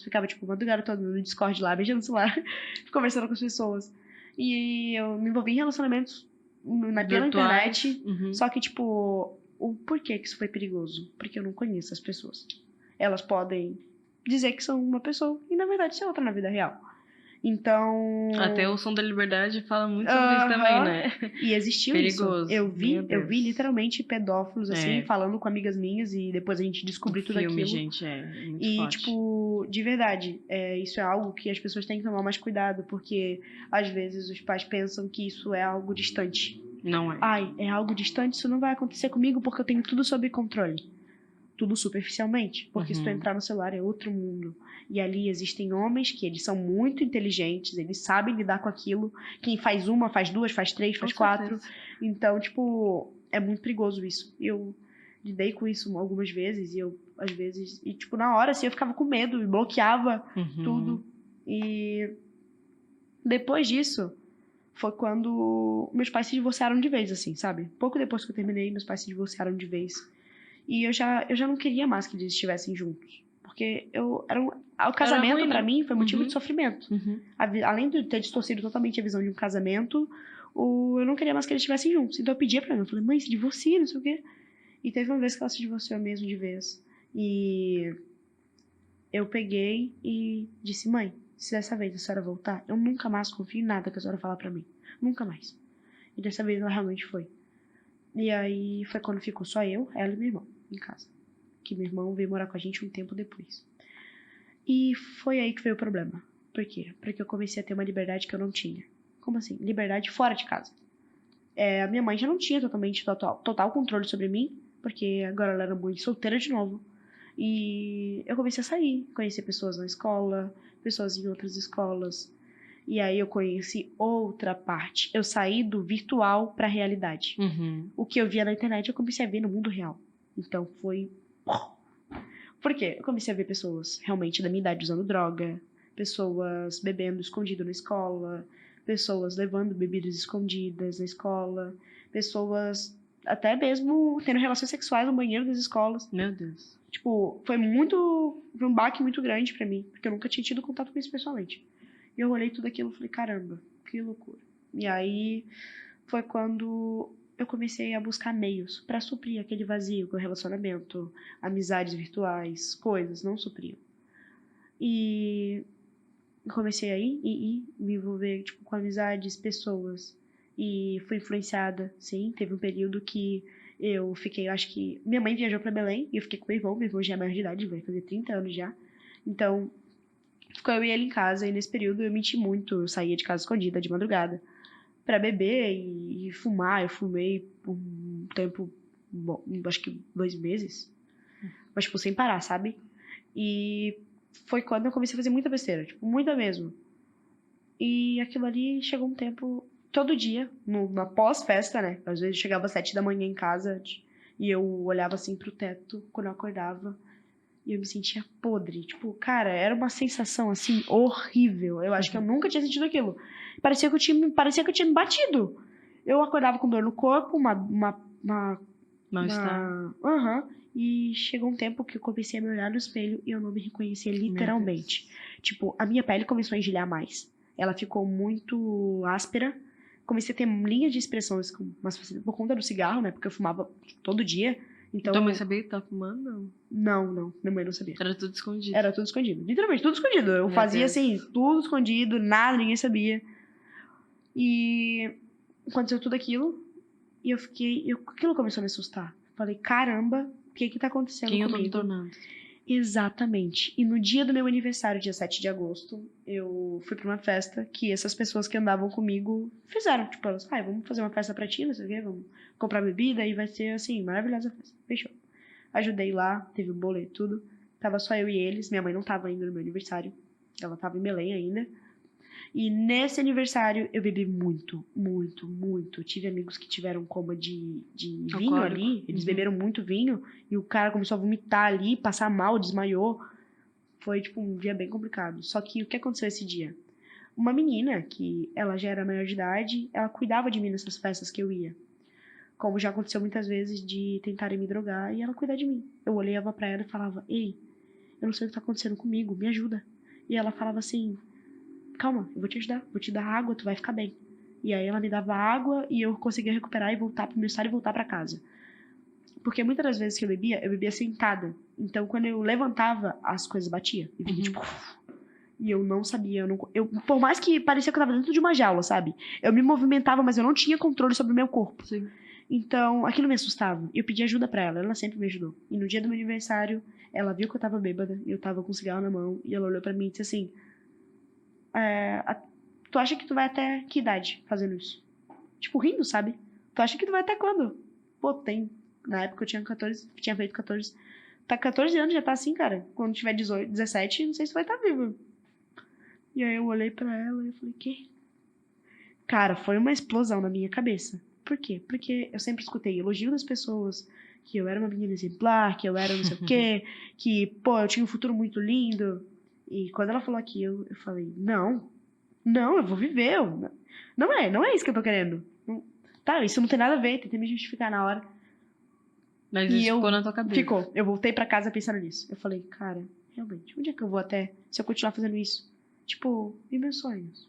Ficava, tipo, madrugada toda no Discord lá, beijando o celular, conversando com as pessoas. E eu me envolvi em relacionamentos pela internet. Só que, tipo, o porquê que isso foi perigoso? Porque eu não conheço as pessoas. Elas podem dizer que são uma pessoa e, na verdade, ser outra na vida real. Então... Até o Som da Liberdade fala muito sobre isso também, né? E existiu perigoso. Isso. Eu vi literalmente pedófilos, assim, falando com amigas minhas e depois a gente descobriu tudo aquilo. Gente, muito e, forte. tipo, de verdade, isso é algo que as pessoas têm que tomar mais cuidado, porque às vezes os pais pensam que isso é algo distante. Não é. Ai, é algo distante, isso não vai acontecer comigo porque eu tenho tudo sob controle. Tudo superficialmente, porque se tu entrar no celular é outro mundo. E ali existem homens que eles são muito inteligentes, eles sabem lidar com aquilo. Quem faz uma, faz duas, faz três, faz quatro. Então, tipo, é muito perigoso isso. Eu lidei com isso algumas vezes, às vezes, tipo, na hora, assim, eu ficava com medo, e bloqueava tudo. E depois disso, foi quando meus pais se divorciaram de vez, assim, sabe? Pouco depois que eu terminei, meus pais se divorciaram de vez. E eu já não queria mais que eles estivessem juntos. Porque o casamento, ruim, né? pra mim, foi motivo Uhum. de sofrimento. Uhum. Além de ter distorcido totalmente a visão de um casamento, eu não queria mais que eles estivessem juntos. Então eu pedia pra ela, eu falei, mãe, se divorcia, não sei o quê. E teve uma vez que ela se divorciou mesmo de vez. E eu peguei e disse, mãe, se dessa vez a senhora voltar, eu nunca mais confio em nada que a senhora falar pra mim. Nunca mais. E dessa vez ela realmente foi. E aí foi quando ficou só eu, ela e meu irmão em casa. Que meu irmão veio morar com a gente um tempo depois. E foi aí que veio o problema. Por quê? Porque eu comecei a ter uma liberdade que eu não tinha. Como assim? Liberdade fora de casa. A minha mãe já não tinha totalmente total controle sobre mim, porque agora ela era mãe solteira de novo. E eu comecei a sair, conhecer pessoas na escola, pessoas em outras escolas. E aí eu conheci outra parte. Eu saí do virtual pra realidade. Uhum. O que eu via na internet eu comecei a ver no mundo real. Então foi... Por quê? Eu comecei a ver pessoas realmente da minha idade usando droga, pessoas bebendo escondido na escola, pessoas levando bebidas escondidas na escola, pessoas até mesmo tendo relações sexuais no banheiro das escolas. Meu Deus. Tipo, foi um baque muito grande pra mim, porque eu nunca tinha tido contato com isso pessoalmente. E eu olhei tudo aquilo e falei, caramba, que loucura. E aí foi quando eu comecei a buscar meios pra suprir aquele vazio que o relacionamento, amizades virtuais, coisas não supriam. E comecei a ir e me envolver tipo, com amizades, pessoas. E fui influenciada, sim. Teve um período que eu fiquei, acho que... Minha mãe viajou pra Belém e eu fiquei com meu irmão já é maior de idade, vai fazer 30 anos já. Então, ficou eu e ele em casa, e nesse período eu menti muito, eu saía de casa escondida de madrugada pra beber e fumar. Eu fumei por um tempo, bom, acho que 2 meses, mas tipo, sem parar, sabe? E foi quando eu comecei a fazer muita besteira, tipo, muita mesmo. E aquilo ali chegou um tempo, todo dia, na pós-festa, né? Às vezes eu chegava às 7 da manhã em casa e eu olhava assim pro teto quando eu acordava e eu me sentia podre. Tipo, cara, era uma sensação assim horrível. Eu acho que eu nunca tinha sentido aquilo. Parecia que eu tinha me batido. Eu acordava com dor no corpo, Mal-estar. Aham. E chegou um tempo que eu comecei a me olhar no espelho e eu não me reconhecia literalmente. Tipo, a minha pele começou a engelhar mais. Ela ficou muito áspera. Comecei a ter linhas de expressões por conta do cigarro, né? Porque eu fumava todo dia. Então, Tua mãe sabia que tava fumando? Não. não. Minha mãe não sabia. Era tudo escondido. Era tudo escondido. Literalmente, tudo escondido. Eu Meu fazia Deus. assim, tudo escondido, nada, ninguém sabia. E aconteceu tudo aquilo. E aquilo começou a me assustar. Falei, caramba, o que tá acontecendo Quem eu comigo? tô me tornando? Exatamente. E no dia do meu aniversário, dia 7 de agosto, eu fui pra uma festa que essas pessoas que andavam comigo fizeram. Tipo, elas, vamos fazer uma festa pra ti, não sei o quê, vamos comprar bebida e vai ser, assim, maravilhosa a festa. Fechou. Ajudei lá, teve o bolo e tudo. Tava só eu e eles. Minha mãe não tava ainda no meu aniversário. Ela tava em Belém ainda. E nesse aniversário eu bebi muito, muito, muito. Eu tive amigos que tiveram coma de vinho Alcoólico. ali. Eles beberam muito vinho e o cara começou a vomitar ali, passar mal, desmaiou. Foi, tipo, um dia bem complicado. Só que o que aconteceu esse dia? Uma menina, que ela já era maior de idade, ela cuidava de mim nessas festas que eu ia. Como já aconteceu muitas vezes de tentarem me drogar e ela cuidar de mim. Eu olhava pra ela e falava, ei, eu não sei o que tá acontecendo comigo, me ajuda. E ela falava assim, calma, eu vou te ajudar, vou te dar água, tu vai ficar bem. E aí ela me dava água e eu conseguia recuperar e voltar pro meu estado e voltar pra casa. Porque muitas das vezes que eu bebia sentada. Então quando eu levantava, as coisas batiam. E vinha tipo... E eu não sabia, por mais que parecia que eu tava dentro de uma jaula, sabe? Eu me movimentava, mas eu não tinha controle sobre o meu corpo. Sim. Então, aquilo me assustava. Eu pedi ajuda pra ela sempre me ajudou. E no dia do meu aniversário, ela viu que eu tava bêbada, e eu tava com um cigarro na mão, e ela olhou pra mim e disse assim, tu acha que tu vai até que idade fazendo isso? Tipo, rindo, sabe? Tu acha que tu vai até quando? Pô, na época eu tinha 14, tinha feito 14. Tá 14 anos, já tá assim, cara. Quando tiver 18, 17, não sei se tu vai estar viva. E aí eu olhei pra ela e falei, quê? Cara, foi uma explosão na minha cabeça. Por quê? Porque eu sempre escutei elogio das pessoas, que eu era uma menina exemplar, que eu era não sei o quê, que, pô, eu tinha um futuro muito lindo. E quando ela falou aquilo, eu falei, não, Não, eu vou viver. Não é isso que eu tô querendo. Tá, isso não tem nada a ver, tentei me justificar na hora. Mas E isso eu ficou na tua cabeça. Ficou. Eu voltei pra casa pensando nisso. Eu falei, cara, realmente, onde é que eu vou até se eu continuar fazendo isso? Tipo, e meus sonhos?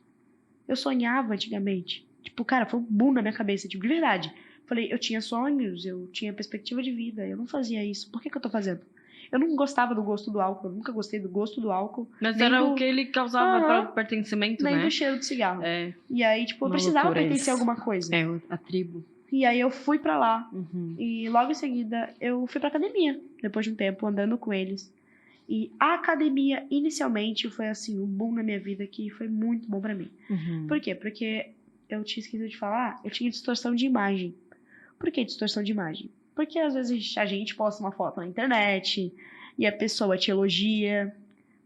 Eu sonhava antigamente. Tipo, cara, foi um boom na minha cabeça, tipo, de verdade. Falei, eu tinha sonhos, eu tinha perspectiva de vida, eu não fazia isso. Por que eu tô fazendo? Eu não gostava do gosto do álcool, eu nunca gostei do gosto do álcool. Mas nem era do... o que ele causava Aham. para pertencimento, nem né? do cheiro de cigarro. É. E aí, tipo, eu Uma precisava loucura pertencer a isso. alguma coisa. É, a tribo. E aí eu fui pra lá. Uhum. E logo em seguida eu fui pra academia. Depois de um tempo andando com eles. E a academia, inicialmente, foi assim, um boom na minha vida que foi muito bom pra mim. Uhum. Por quê? Porque eu tinha esquecido de falar, eu tinha distorção de imagem. Por que distorção de imagem? Porque às vezes a gente posta uma foto na internet e a pessoa te elogia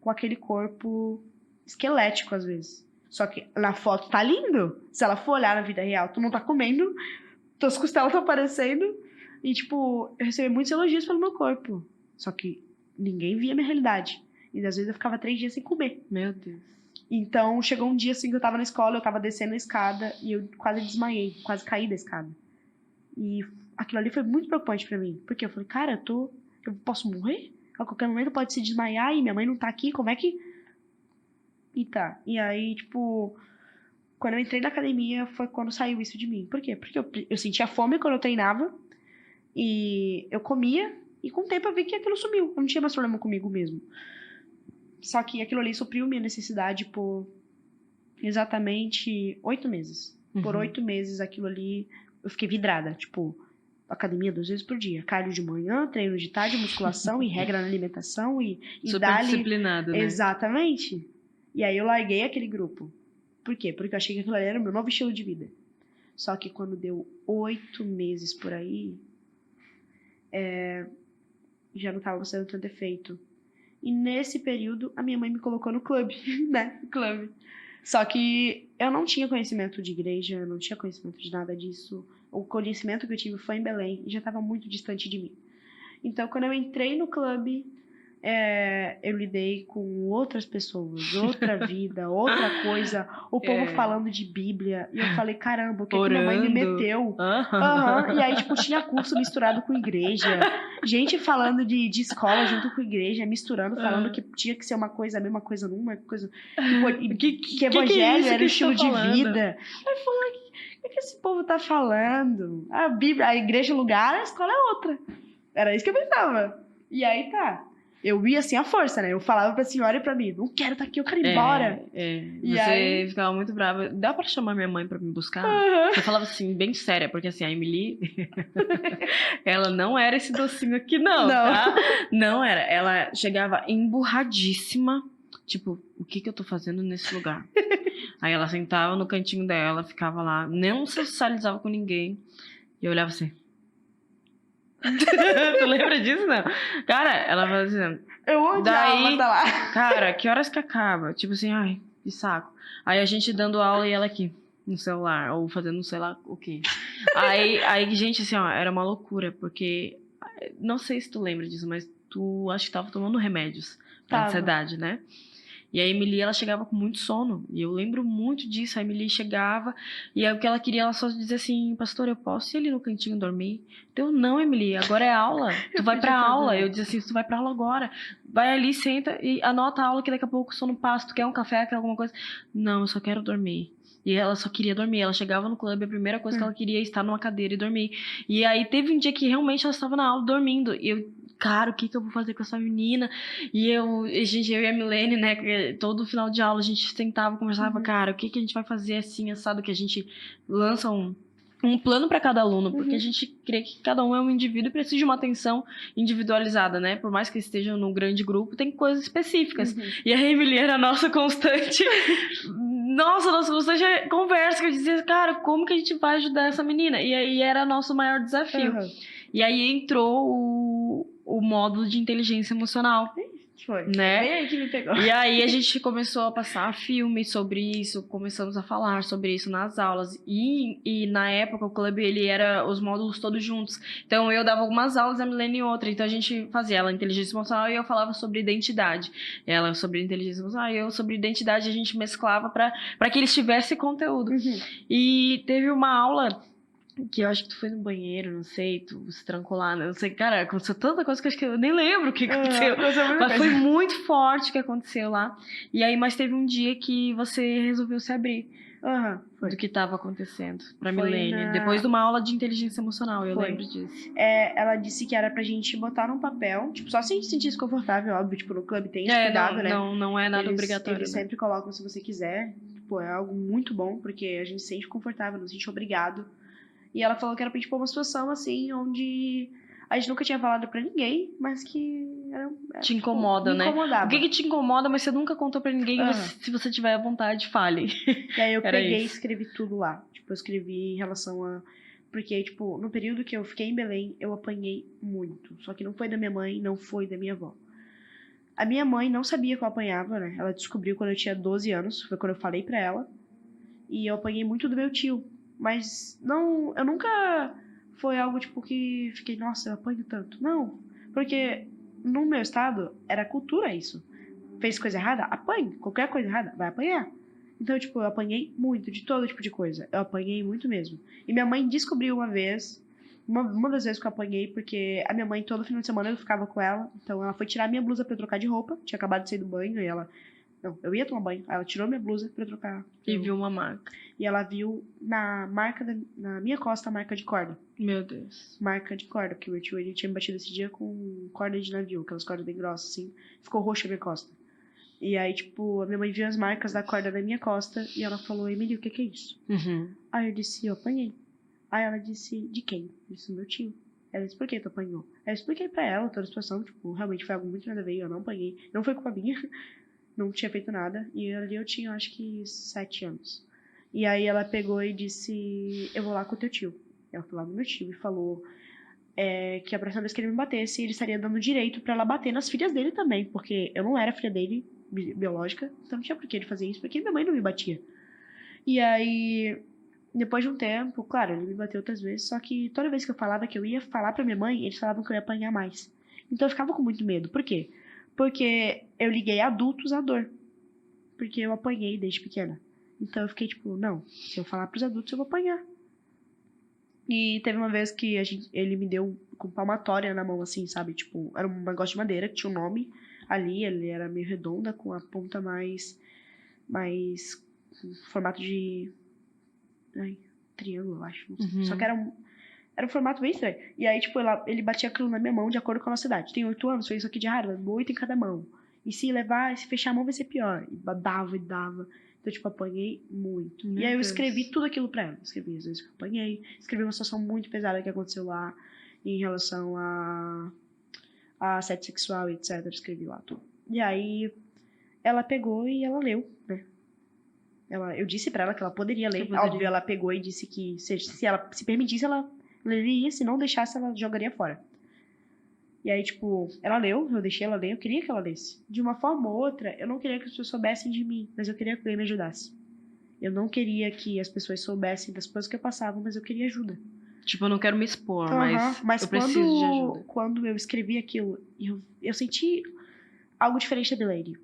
com aquele corpo esquelético, às vezes. Só que na foto tá lindo. Se ela for olhar na vida real, tu não tá comendo, tuas costelas estão aparecendo. E, tipo, eu recebi muitos elogios pelo meu corpo. Só que ninguém via a minha realidade. E às vezes eu ficava 3 dias sem comer. Meu Deus. Então, chegou um dia assim que eu tava na escola, eu tava descendo a escada e eu quase desmaiei, quase caí da escada. E aquilo ali foi muito preocupante pra mim. Porque eu falei, cara, eu posso morrer? A qualquer momento pode se desmaiar e minha mãe não tá aqui, como é que... E tá. E aí, tipo, quando eu entrei na academia foi quando saiu isso de mim. Por quê? Porque eu sentia fome quando eu treinava e eu comia e com o tempo eu vi que aquilo sumiu. Eu não tinha mais problema comigo mesmo. Só que aquilo ali supriu minha necessidade por exatamente 8 meses. Por 8 meses aquilo ali eu fiquei vidrada. Tipo, academia 2 vezes por dia. Cardio de manhã, treino de tarde, musculação e regra na alimentação e Super dali... disciplinado, né? Exatamente. E aí eu larguei aquele grupo. Por quê? Porque eu achei que aquilo ali era o meu novo estilo de vida. Só que quando deu 8 meses por aí, já não tava fazendo tanto efeito. E nesse período, a minha mãe me colocou no clube, né? Clube. Só que eu não tinha conhecimento de igreja, eu não tinha conhecimento de nada disso. O conhecimento que eu tive foi em Belém e já estava muito distante de mim. Então, quando eu entrei no clube, eu lidei com outras pessoas, outra vida, outra coisa. O povo falando de Bíblia. E eu falei, caramba, o que, que minha mãe me meteu? E aí, tipo, tinha curso misturado com igreja. Gente falando de escola junto com igreja, misturando, falando que tinha que ser uma coisa, a mesma coisa numa coisa. Que evangelho era o estilo de vida. Aí eu falei, o que esse povo tá falando? A Bíblia, a igreja é um lugar, a escola é outra. Era isso que eu pensava. E aí tá. Eu ia assim à força, né? Eu falava pra senhora e pra mim, não quero estar aqui, eu quero ir embora. E você aí... ficava muito brava. Dá pra chamar minha mãe pra me buscar? Eu falava assim, bem séria, porque assim, a Emily, ela não era esse docinho aqui, não, tá? Não era. Ela chegava emburradíssima, tipo, o que eu tô fazendo nesse lugar? Aí ela sentava no cantinho dela, ficava lá, não socializava com ninguém. E eu olhava assim... Tu lembra disso, não? Cara, ela fazia... Eu odiava tá lá. Cara, que horas que acaba? Tipo assim, ai, que saco. Aí a gente dando aula e ela aqui, no celular, ou fazendo sei lá o quê. Aí, gente, assim, ó, era uma loucura, porque... Não sei se tu lembra disso, mas tu acho que tava tomando remédios pra ansiedade, né? E a Emily, ela chegava com muito sono. E eu lembro muito disso. A Emily chegava e aí, o que ela queria, ela só dizia assim, pastor, eu posso ir ali no cantinho dormir? Então, não, Emily, agora é aula. Tu vai pra aula. Eu dizia assim, tu vai pra aula agora. Vai ali, senta e anota a aula que daqui a pouco o sono passa. Tu quer um café, quer alguma coisa? Não, eu só quero dormir. E ela só queria dormir. Ela chegava no clube, a primeira coisa que ela queria é estar numa cadeira e dormir. E aí teve um dia que realmente ela estava na aula dormindo. E eu, cara, o que eu vou fazer com essa menina? E eu e a Milene, né, que todo final de aula a gente sentava, conversava, cara, o que a gente vai fazer assim, assado, que a gente lança um plano para cada aluno, porque a gente crê que cada um é um indivíduo e precisa de uma atenção individualizada, né? Por mais que esteja num grande grupo, tem coisas específicas. E a Emily era a nossa constante... Nossa constante conversa, que eu dizia, cara, como que a gente vai ajudar essa menina? E aí era nosso maior desafio. E aí entrou o módulo de inteligência emocional. Foi. Né? Bem aí que me pegou. E aí a gente começou a passar filme sobre isso, começamos a falar sobre isso nas aulas. E na época o clube, ele era os módulos todos juntos. Então eu dava algumas aulas, a Milene outra. Então a gente fazia ela inteligência emocional e eu falava sobre identidade. Ela sobre inteligência emocional e eu sobre identidade. A gente mesclava para que eles tivessem conteúdo. Uhum. E teve uma aula que eu acho que tu foi no banheiro, não sei, tu se trancou lá, não sei, cara, aconteceu tanta coisa que eu acho que eu nem lembro o que aconteceu. Mas foi muito forte o que aconteceu lá. E aí, mas teve um dia que você resolveu se abrir do que estava acontecendo pra Milene. Depois de uma aula de inteligência emocional, eu lembro disso. Ela disse que era pra gente botar num papel, tipo, só se a gente se sentisse confortável, óbvio, tipo, no clube tem esse cuidado, né? Não é nada obrigatório. Eles sempre colocam se você quiser, tipo, é algo muito bom, porque a gente se sente confortável, não se sente obrigado. E ela falou que era pra gente pôr uma situação, assim, onde a gente nunca tinha falado pra ninguém, mas que te incomoda, tipo, né? incomodava. O que te incomoda, mas você nunca contou pra ninguém, se você tiver à vontade, fale. E aí eu peguei e escrevi tudo lá. Tipo, eu escrevi em relação a... Porque, tipo, no período que eu fiquei em Belém, eu apanhei muito. Só que não foi da minha mãe, não foi da minha avó. A minha mãe não sabia que eu apanhava, né? Ela descobriu quando eu tinha 12 anos, foi quando eu falei pra ela. E eu apanhei muito do meu tio. Mas não, eu nunca foi algo tipo que fiquei, nossa, eu apanho tanto. Não, porque no meu estado era cultura isso. Fez coisa errada? Apanhe. Qualquer coisa errada, vai apanhar. Então, tipo, eu apanhei muito de todo tipo de coisa. Eu apanhei muito mesmo. E minha mãe descobriu uma vez, uma das vezes que eu apanhei, porque a minha mãe todo final de semana eu ficava com ela. Então ela foi tirar minha blusa pra eu trocar de roupa. Tinha acabado de sair do banho e ela... Não, eu ia tomar banho. Aí ela tirou minha blusa pra eu trocar. E viu uma marca. E ela viu na minha costa a marca de corda. Meu Deus. Marca de corda, porque meu tio ele tinha me batido esse dia com corda de navio, aquelas cordas bem grossas, assim. Ficou roxa a minha costa. E aí, tipo, a minha mãe viu as marcas da corda na minha costa e ela falou, Emily, o que é isso? Aí eu disse, eu apanhei. Aí ela disse, de quem? Eu disse, meu tio. Ela disse, por que tu apanhou? Aí eu expliquei pra ela toda a situação, tipo, realmente foi algo muito nada a ver, eu não apanhei. Não foi culpa minha. Não tinha feito nada. E ali eu tinha, acho que, 7 anos. E aí ela pegou e disse, eu vou lá com o teu tio. Ela foi lá no meu tio e falou que a próxima vez que ele me batesse, ele estaria dando direito pra ela bater nas filhas dele também. Porque eu não era filha dele, biológica. Então não tinha por que ele fazer isso, porque minha mãe não me batia. E aí, depois de um tempo, claro, ele me bateu outras vezes. Só que toda vez que eu falava que eu ia falar pra minha mãe, eles falavam que eu ia apanhar mais. Então eu ficava com muito medo. Por quê? Porque eu liguei adultos à dor. Porque eu apanhei desde pequena. Então eu fiquei tipo, não, se eu falar pros adultos eu vou apanhar. E teve uma vez que ele me deu com palmatória na mão, assim, sabe? Tipo, era um negócio de madeira que tinha um nome ali, ele era meio redonda, com a ponta mais formato de triângulo, eu acho. Só que era um formato bem estranho. E aí, tipo, ele batia aquilo na minha mão de acordo com a nossa idade. Tem 8 anos, fez isso aqui de errado, 8 em cada mão. E se fechar a mão vai ser pior. E dava e dava. Então, tipo, apanhei muito. E aí eu escrevi tudo aquilo pra ela. Escrevi as vezes que eu apanhei. Escrevi uma situação muito pesada que aconteceu lá em relação a assédio sexual e etc. Escrevi lá tudo. E aí ela pegou e ela leu, né? Eu disse pra ela que ela poderia ler. Óbvio, ela pegou e disse que se ela se permitisse, ela leria. Se não deixasse, ela jogaria fora. E aí, tipo, ela leu, eu deixei ela ler, eu queria que ela lesse. De uma forma ou outra, eu não queria que as pessoas soubessem de mim, mas eu queria que alguém me ajudasse. Eu não queria que as pessoas soubessem das coisas que eu passava, mas eu queria ajuda. Tipo, eu não quero me expor, mas eu preciso de ajuda. Quando eu escrevi aquilo, eu senti algo diferente da Milady.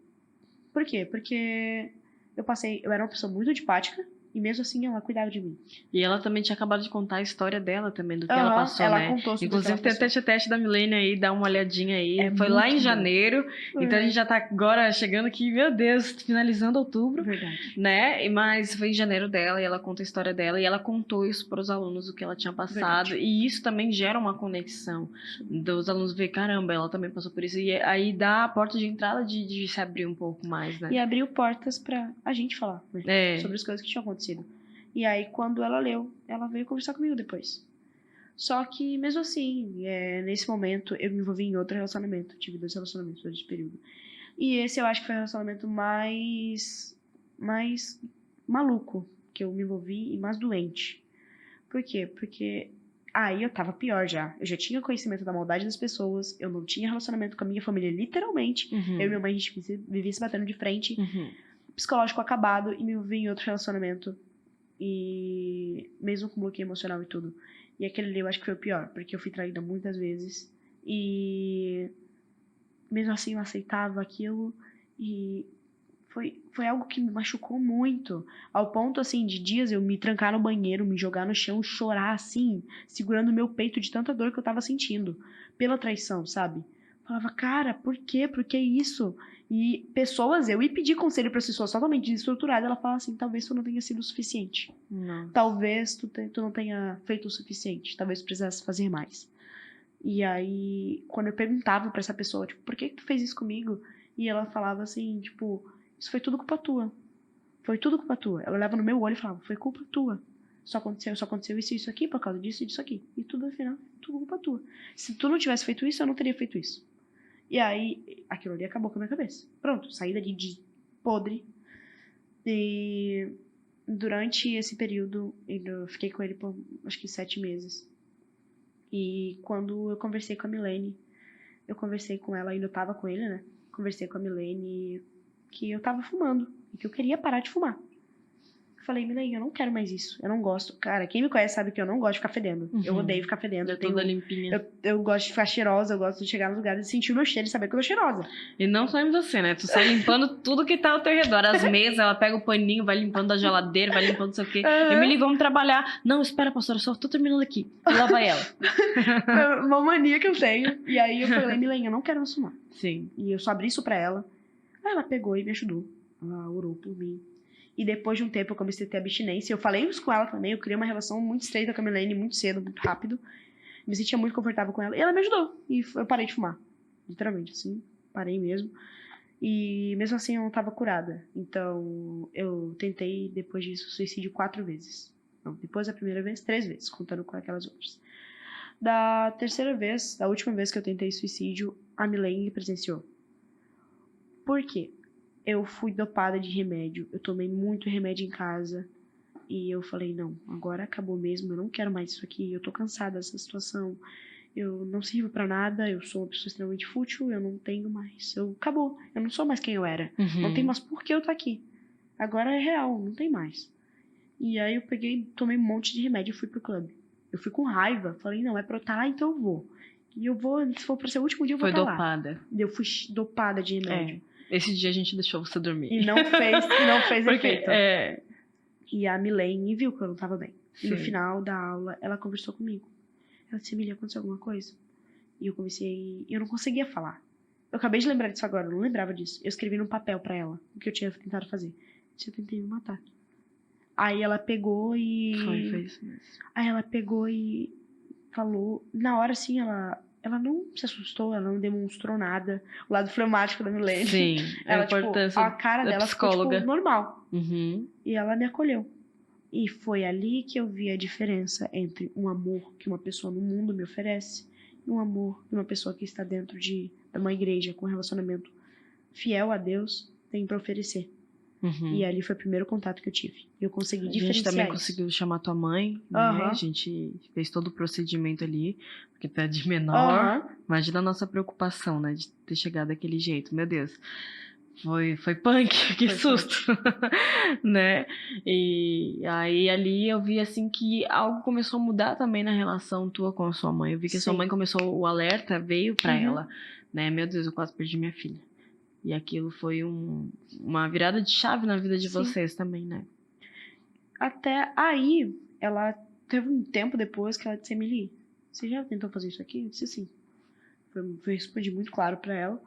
Por quê? Porque eu era uma pessoa muito antipática, e mesmo assim ela cuidava de mim. E ela também tinha acabado de contar a história dela também, do que ela passou, ela né? Contou sobre inclusive tem o teste da Milene aí, dá uma olhadinha aí. Foi lá em janeiro, então a gente já tá agora chegando aqui, meu Deus, finalizando outubro. Verdade. Né? Mas foi em janeiro dela, e ela conta a história dela, e ela contou isso para os alunos, o que ela tinha passado. Verdade. E isso também gera uma conexão dos alunos ver, caramba, ela também passou por isso. E aí dá a porta de entrada de se abrir um pouco mais, né? E abriu portas pra a gente falar, né? Sobre as coisas que tinham acontecido. E aí, quando ela leu, ela veio conversar comigo depois. Só que, mesmo assim, nesse momento, eu me envolvi em outro relacionamento. Tive 2 relacionamentos nesse período. E esse eu acho que foi o relacionamento mais maluco que eu me envolvi e mais doente. Por quê? Porque Aí eu tava pior já. Eu já tinha conhecimento da maldade das pessoas. Eu não tinha relacionamento com a minha família, literalmente. Eu e minha mãe, a gente vivia se batendo de frente. Psicológico acabado. E me vi em outro relacionamento. E mesmo com bloqueio emocional e tudo. E aquele ali eu acho que foi o pior. Porque eu fui traída muitas vezes. E mesmo assim eu aceitava aquilo. E foi algo que me machucou muito. Ao ponto, assim, de dias eu me trancar no banheiro, me jogar no chão, chorar, assim, segurando o meu peito de tanta dor que eu tava sentindo. Pela traição, sabe? Falava, cara, por quê? Por que isso? E pessoas, eu ia pedir conselho para pessoas totalmente desestruturadas, ela fala assim, talvez tu não tenha sido o suficiente. Nossa. Talvez tu não tenha feito o suficiente. Talvez tu precisasse fazer mais. E aí, quando eu perguntava pra essa pessoa, tipo, por que tu fez isso comigo? E ela falava assim, tipo, isso foi tudo culpa tua. Foi tudo culpa tua. Ela olhava no meu olho e falava, foi culpa tua. Só aconteceu isso e isso aqui por causa disso e disso aqui. E tudo, afinal, tudo culpa tua. Se tu não tivesse feito isso, eu não teria feito isso. E aí, aquilo ali acabou com a minha cabeça. Pronto, saí dali de podre. E durante esse período, eu fiquei com ele por, acho que 7 meses. E quando eu conversei com a Milene, eu conversei com ela, ainda eu tava com ele, né? Conversei com a Milene que eu tava fumando e que eu queria parar de fumar. Eu falei, Milene, eu não quero mais isso. Eu não gosto. Cara, quem me conhece sabe que eu não gosto de ficar fedendo. Eu odeio ficar fedendo. É toda limpinha. Eu gosto de ficar cheirosa, eu gosto de chegar nos lugares e sentir o meu cheiro e saber que eu tô cheirosa. E não só em você, né? Tu sai limpando tudo que tá ao teu redor. As mesas, ela pega o paninho, vai limpando a geladeira, vai limpando não sei o quê. Emily, vamos trabalhar. Não, espera, pastora, só tô terminando aqui. E lá vai ela. Uma mania que eu tenho. E aí eu falei, Milene, eu não quero mais fumar. Sim. E eu só abri isso pra ela. Aí ela pegou e me ajudou. Ela orou por mim. E depois de um tempo eu comecei a ter abstinência. Eu falei isso com ela também. Eu criei uma relação muito estreita com a Milene, muito cedo, muito rápido. Me sentia muito confortável com ela. E ela me ajudou. E eu parei de fumar. Literalmente, assim. Parei mesmo. E mesmo assim eu não tava curada. Então eu tentei, depois disso, suicídio 4 vezes. Não, depois da primeira vez, 3 vezes, contando com aquelas outras. Da terceira vez, da última vez que eu tentei suicídio, a Milene presenciou. Por quê? Eu fui dopada de remédio. Eu tomei muito remédio em casa. E eu falei, não, agora acabou mesmo. Eu não quero mais isso aqui. Eu tô cansada dessa situação. Eu não sirvo pra nada. Eu sou uma pessoa extremamente fútil. Eu não tenho mais. Acabou. Eu não sou mais quem eu era. Não tem mais por que eu tô aqui. Agora é real. Não tem mais. E aí eu peguei, tomei um monte de remédio e fui pro clube. Eu fui com raiva. Falei, não, é pra eu estar lá, então eu vou. E eu vou, se for pra ser o último dia, eu vou estar lá. Foi dopada. Eu fui dopada de remédio. Esse dia a gente deixou você dormir. E não fez Porque, efeito. E a Milene viu que eu não tava bem. E no final da aula, ela conversou comigo. Ela disse, Emília, aconteceu alguma coisa? E eu comecei... Eu não conseguia falar. Eu acabei de lembrar disso agora, eu não lembrava disso. Eu escrevi num papel pra ela, o que eu tinha tentado fazer. Eu tentei me matar. Aí ela pegou e... Foi isso mesmo. Aí ela pegou e falou... Na hora, assim, ela não se assustou, ela não demonstrou nada. O lado fleumático da Milene. Sim, ela, tipo, a cara dela ficou, tipo, normal. E ela me acolheu. E foi ali que eu vi a diferença entre um amor que uma pessoa no mundo me oferece e um amor que uma pessoa que está dentro de uma igreja com relacionamento fiel a Deus tem para oferecer. E ali foi o primeiro contato que eu tive. Eu consegui diferenciar. A gente também isso. Conseguiu chamar tua mãe, né? A gente fez todo o procedimento ali, porque tu é de menor. Imagina a nossa preocupação, né? De ter chegado daquele jeito. Meu Deus. Foi punk, que susto, né? E aí ali eu vi assim que algo começou a mudar também na relação tua com a sua mãe. Eu vi que a sua mãe começou, o alerta veio pra ela, né? Meu Deus, eu quase perdi minha filha. E aquilo foi uma virada de chave na vida de vocês também, né? Até aí, ela teve um tempo depois que ela disse, Emily, você já tentou fazer isso aqui? Eu disse sim. Eu respondi muito claro pra ela.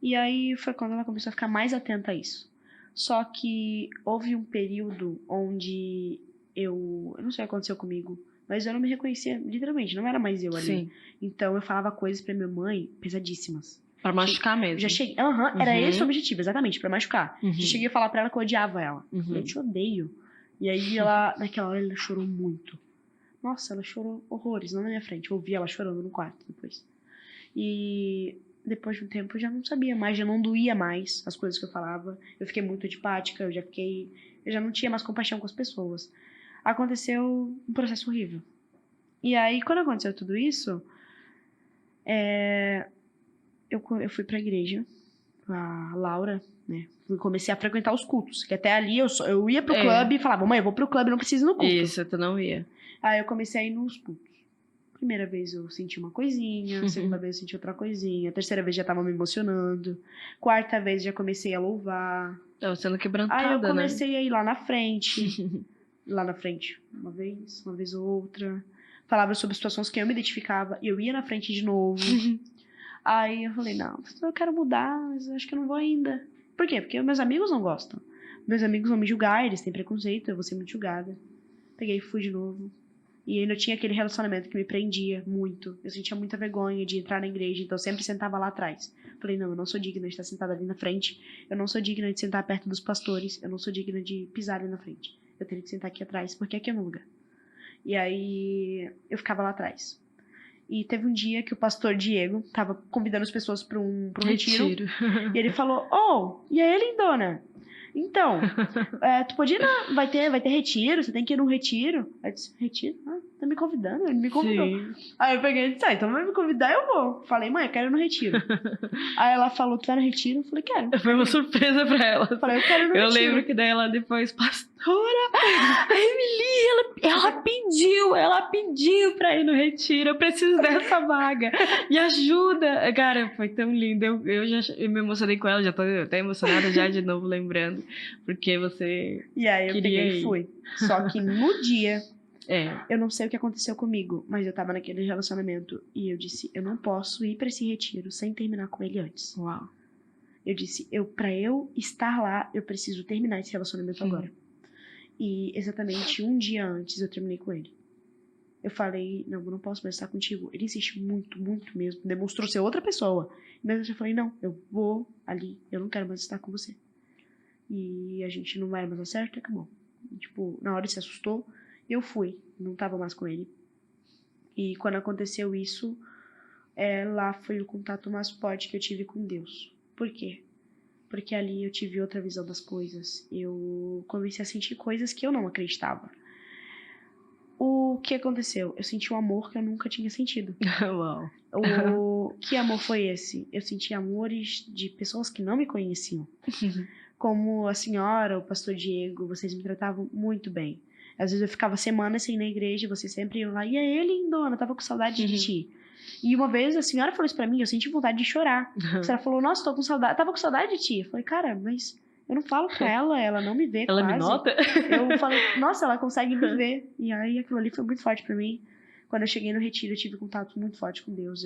E aí foi quando ela começou a ficar mais atenta a isso. Só que houve um período onde eu não sei o que aconteceu comigo, mas eu não me reconhecia, literalmente, não era mais eu ali. Sim. Então eu falava coisas pra minha mãe pesadíssimas. Pra machucar mesmo. Já cheguei, era esse o objetivo, exatamente, pra machucar. Já cheguei a falar pra ela que eu odiava ela. Eu te odeio. E aí ela, naquela hora, ela chorou muito. Nossa, ela chorou horrores, não na minha frente. Eu ouvi ela chorando no quarto depois. E depois de um tempo eu já não sabia mais, já não doía mais as coisas que eu falava. Eu fiquei muito antipática, eu já não tinha mais compaixão com as pessoas. Aconteceu um processo horrível. E aí, quando aconteceu tudo isso, eu fui pra igreja, a Laura, né? Comecei a frequentar os cultos, que até ali eu ia pro clube e falava, mãe, eu vou pro clube, não preciso ir no culto. Isso, tu não ia. Aí eu comecei a ir nos cultos. Primeira vez eu senti uma coisinha, segunda vez eu senti outra coisinha, terceira vez já tava me emocionando, quarta vez já comecei a louvar. Tava sendo quebrantada, Aí eu né? comecei a ir lá na frente, uma vez ou outra. Falava sobre situações que eu me identificava e eu ia na frente de novo. Aí eu falei, não, eu quero mudar, mas eu acho que eu não vou ainda. Por quê? Porque meus amigos não gostam. Meus amigos vão me julgar, eles têm preconceito, eu vou ser muito julgada. Peguei e fui de novo. E ainda tinha aquele relacionamento que me prendia muito. Eu sentia muita vergonha de entrar na igreja, então eu sempre sentava lá atrás. Falei, não, eu não sou digna de estar sentada ali na frente. Eu não sou digna de sentar perto dos pastores. Eu não sou digna de pisar ali na frente. Eu teria que sentar aqui atrás, porque aqui é meu lugar. E aí eu ficava lá atrás. E teve um dia que o pastor Diego tava convidando as pessoas para um retiro. E ele falou, e aí, lindona? Então, tu pode ir vai ter retiro, você tem que ir num retiro. Aí eu disse, retiro? Ah, tá me convidando? Ele me convidou. Sim. Aí eu peguei e disse, então vai me convidar, eu vou. Falei, mãe, eu quero ir no retiro. Aí ela falou, tu vai no retiro? Eu falei, quero. Foi uma surpresa pra ela. Eu falei, eu quero ir no retiro. Eu lembro que daí ela depois, pastora, a Emily, ela pediu pra ir no retiro, eu preciso dessa vaga, me ajuda. Cara, foi tão lindo, eu já me emocionei com ela, já tô até emocionada já de novo lembrando, porque você E aí eu queria peguei e ir. fui. Só que no dia, É, eu não sei o que aconteceu comigo, mas eu tava naquele relacionamento e eu disse, eu não posso ir pra esse retiro sem terminar com ele antes. uau. Eu disse, pra eu estar lá, eu preciso terminar esse relacionamento agora. E exatamente um dia antes eu terminei com ele. Eu falei, não, eu não posso mais estar contigo. Ele insiste muito, muito mesmo. Demonstrou ser outra pessoa. Mas eu falei, não, eu vou ali. Eu não quero mais estar com você. E a gente não vai mais dar certo, acabou. Tipo, na hora ele se assustou. Eu fui. Não tava mais com ele. E quando aconteceu isso, lá foi o contato mais forte que eu tive com Deus. Por quê? Porque ali eu tive outra visão das coisas. Eu comecei a sentir coisas que eu não acreditava. O que aconteceu? Eu senti um amor que eu nunca tinha sentido. Uau. Que amor foi esse? Eu senti amores de pessoas que não me conheciam. Como a senhora, o pastor Diego, vocês me tratavam muito bem. Às vezes eu ficava semanas sem ir na igreja, vocês sempre iam lá, e aí, lindona, tava com saudade de ti. E uma vez a senhora falou isso pra mim, eu senti vontade de chorar. A senhora falou, nossa, tô com saudade, tava com saudade de ti. Eu falei, cara, mas eu não falo pra ela não me vê Ela quase. me nota? Eu falei, nossa, ela consegue me ver. E aí aquilo ali foi muito forte pra mim. Quando eu cheguei no retiro, eu tive contato muito forte com Deus.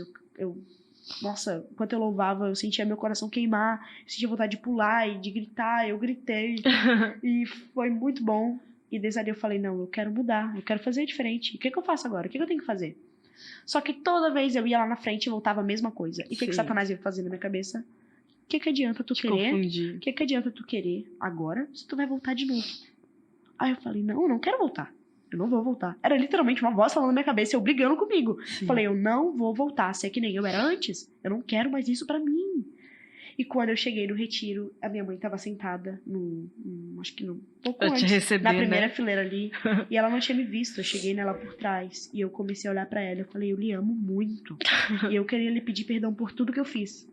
Nossa, enquanto eu louvava, eu sentia meu coração queimar, eu sentia vontade de pular e de gritar, eu gritei. E foi muito bom. E desde ali eu falei, não, eu quero mudar, eu quero fazer diferente. O que eu faço agora? O que eu tenho que fazer? Só que toda vez eu ia lá na frente e voltava a mesma coisa. E o que Satanás ia fazer na minha cabeça? O que adianta tu querer? O que adianta tu querer agora se tu vai voltar de novo? Aí eu falei, não, eu não quero voltar. Eu não vou voltar. Era literalmente uma voz falando na minha cabeça, eu brigando comigo. Sim. Falei, eu não vou voltar, se é que nem eu era antes. Eu não quero mais isso pra mim. E quando eu cheguei no retiro, a minha mãe tava sentada acho que pouco antes, na primeira fileira ali. E ela não tinha me visto, eu cheguei nela por trás. E eu comecei a olhar pra ela, eu falei, eu lhe amo muito. E eu queria lhe pedir perdão por tudo que eu fiz.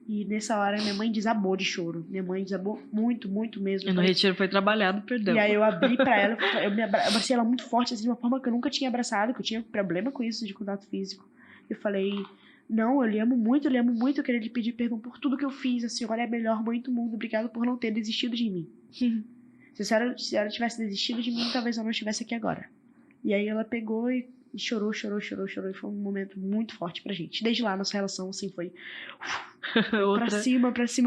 E nessa hora minha mãe desabou de choro. Minha mãe desabou muito, muito mesmo. E no retiro foi trabalhado, perdão. E aí eu abri pra ela, eu abracei ela muito forte, assim, de uma forma que eu nunca tinha abraçado, que eu tinha problema com isso de contato físico. Eu falei, não, eu lhe amo muito, eu queria lhe pedir perdão por tudo que eu fiz. A senhora é a melhor mãe do mundo, obrigado por não ter desistido de mim. Se a senhora tivesse desistido de mim, talvez eu não estivesse aqui agora. E aí ela pegou e chorou, e foi um momento muito forte pra gente. Desde lá, nossa relação, assim, foi pra cima.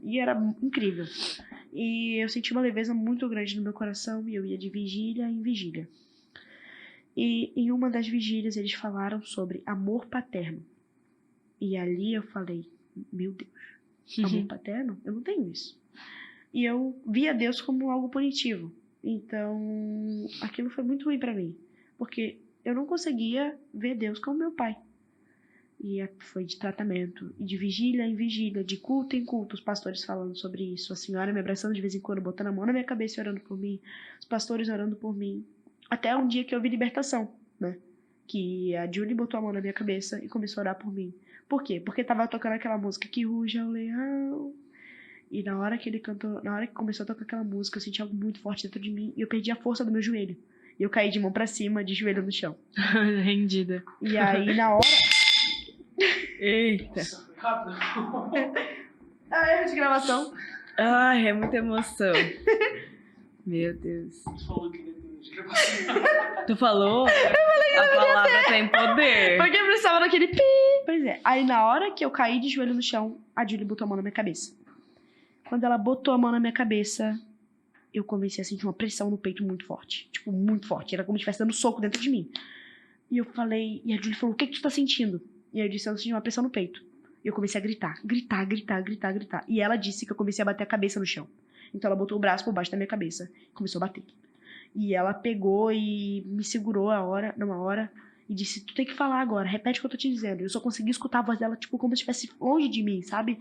E era incrível. E eu senti uma leveza muito grande no meu coração, e eu ia de vigília em vigília. E em uma das vigílias eles falaram sobre amor paterno. E ali eu falei, meu Deus, amor paterno? Eu não tenho isso. E eu via Deus como algo punitivo. Então, aquilo foi muito ruim pra mim. Porque eu não conseguia ver Deus como meu pai. E foi de tratamento, e de vigília em vigília, de culto em culto, os pastores falando sobre isso. A senhora me abraçando de vez em quando, botando a mão na minha cabeça e orando por mim. Os pastores orando por mim. Até um dia que eu vi libertação. né? Que a Julie botou a mão na minha cabeça e começou a orar por mim. Por quê? Porque tava tocando aquela música Que Ruja o Leão. E na hora que ele cantou, na hora que começou a tocar aquela música, eu senti algo muito forte dentro de mim e eu perdi a força do meu joelho. E eu caí de mão pra cima, de joelho no chão. Rendida. E aí, na hora... Eita. Erro de gravação. Ai, é muita emoção. Meu Deus. Tu falou? A palavra tem poder. Porque eu precisava daquele pi. Pois é. Aí na hora que eu caí de joelho no chão, a Julie botou a mão na minha cabeça. Quando ela botou a mão na minha cabeça, eu comecei a sentir uma pressão no peito muito forte. Tipo, muito forte. Era como se estivesse dando soco dentro de mim. E eu falei... E a Julie falou, o que tu tá sentindo? E eu disse, eu senti uma pressão no peito. E eu comecei a gritar. E ela disse que eu comecei a bater a cabeça no chão. Então ela botou o braço por baixo da minha cabeça. E começou a bater. E ela pegou e me segurou numa hora e disse, tu tem que falar agora, repete o que eu tô te dizendo. Eu só consegui escutar a voz dela, tipo, como se estivesse longe de mim, sabe?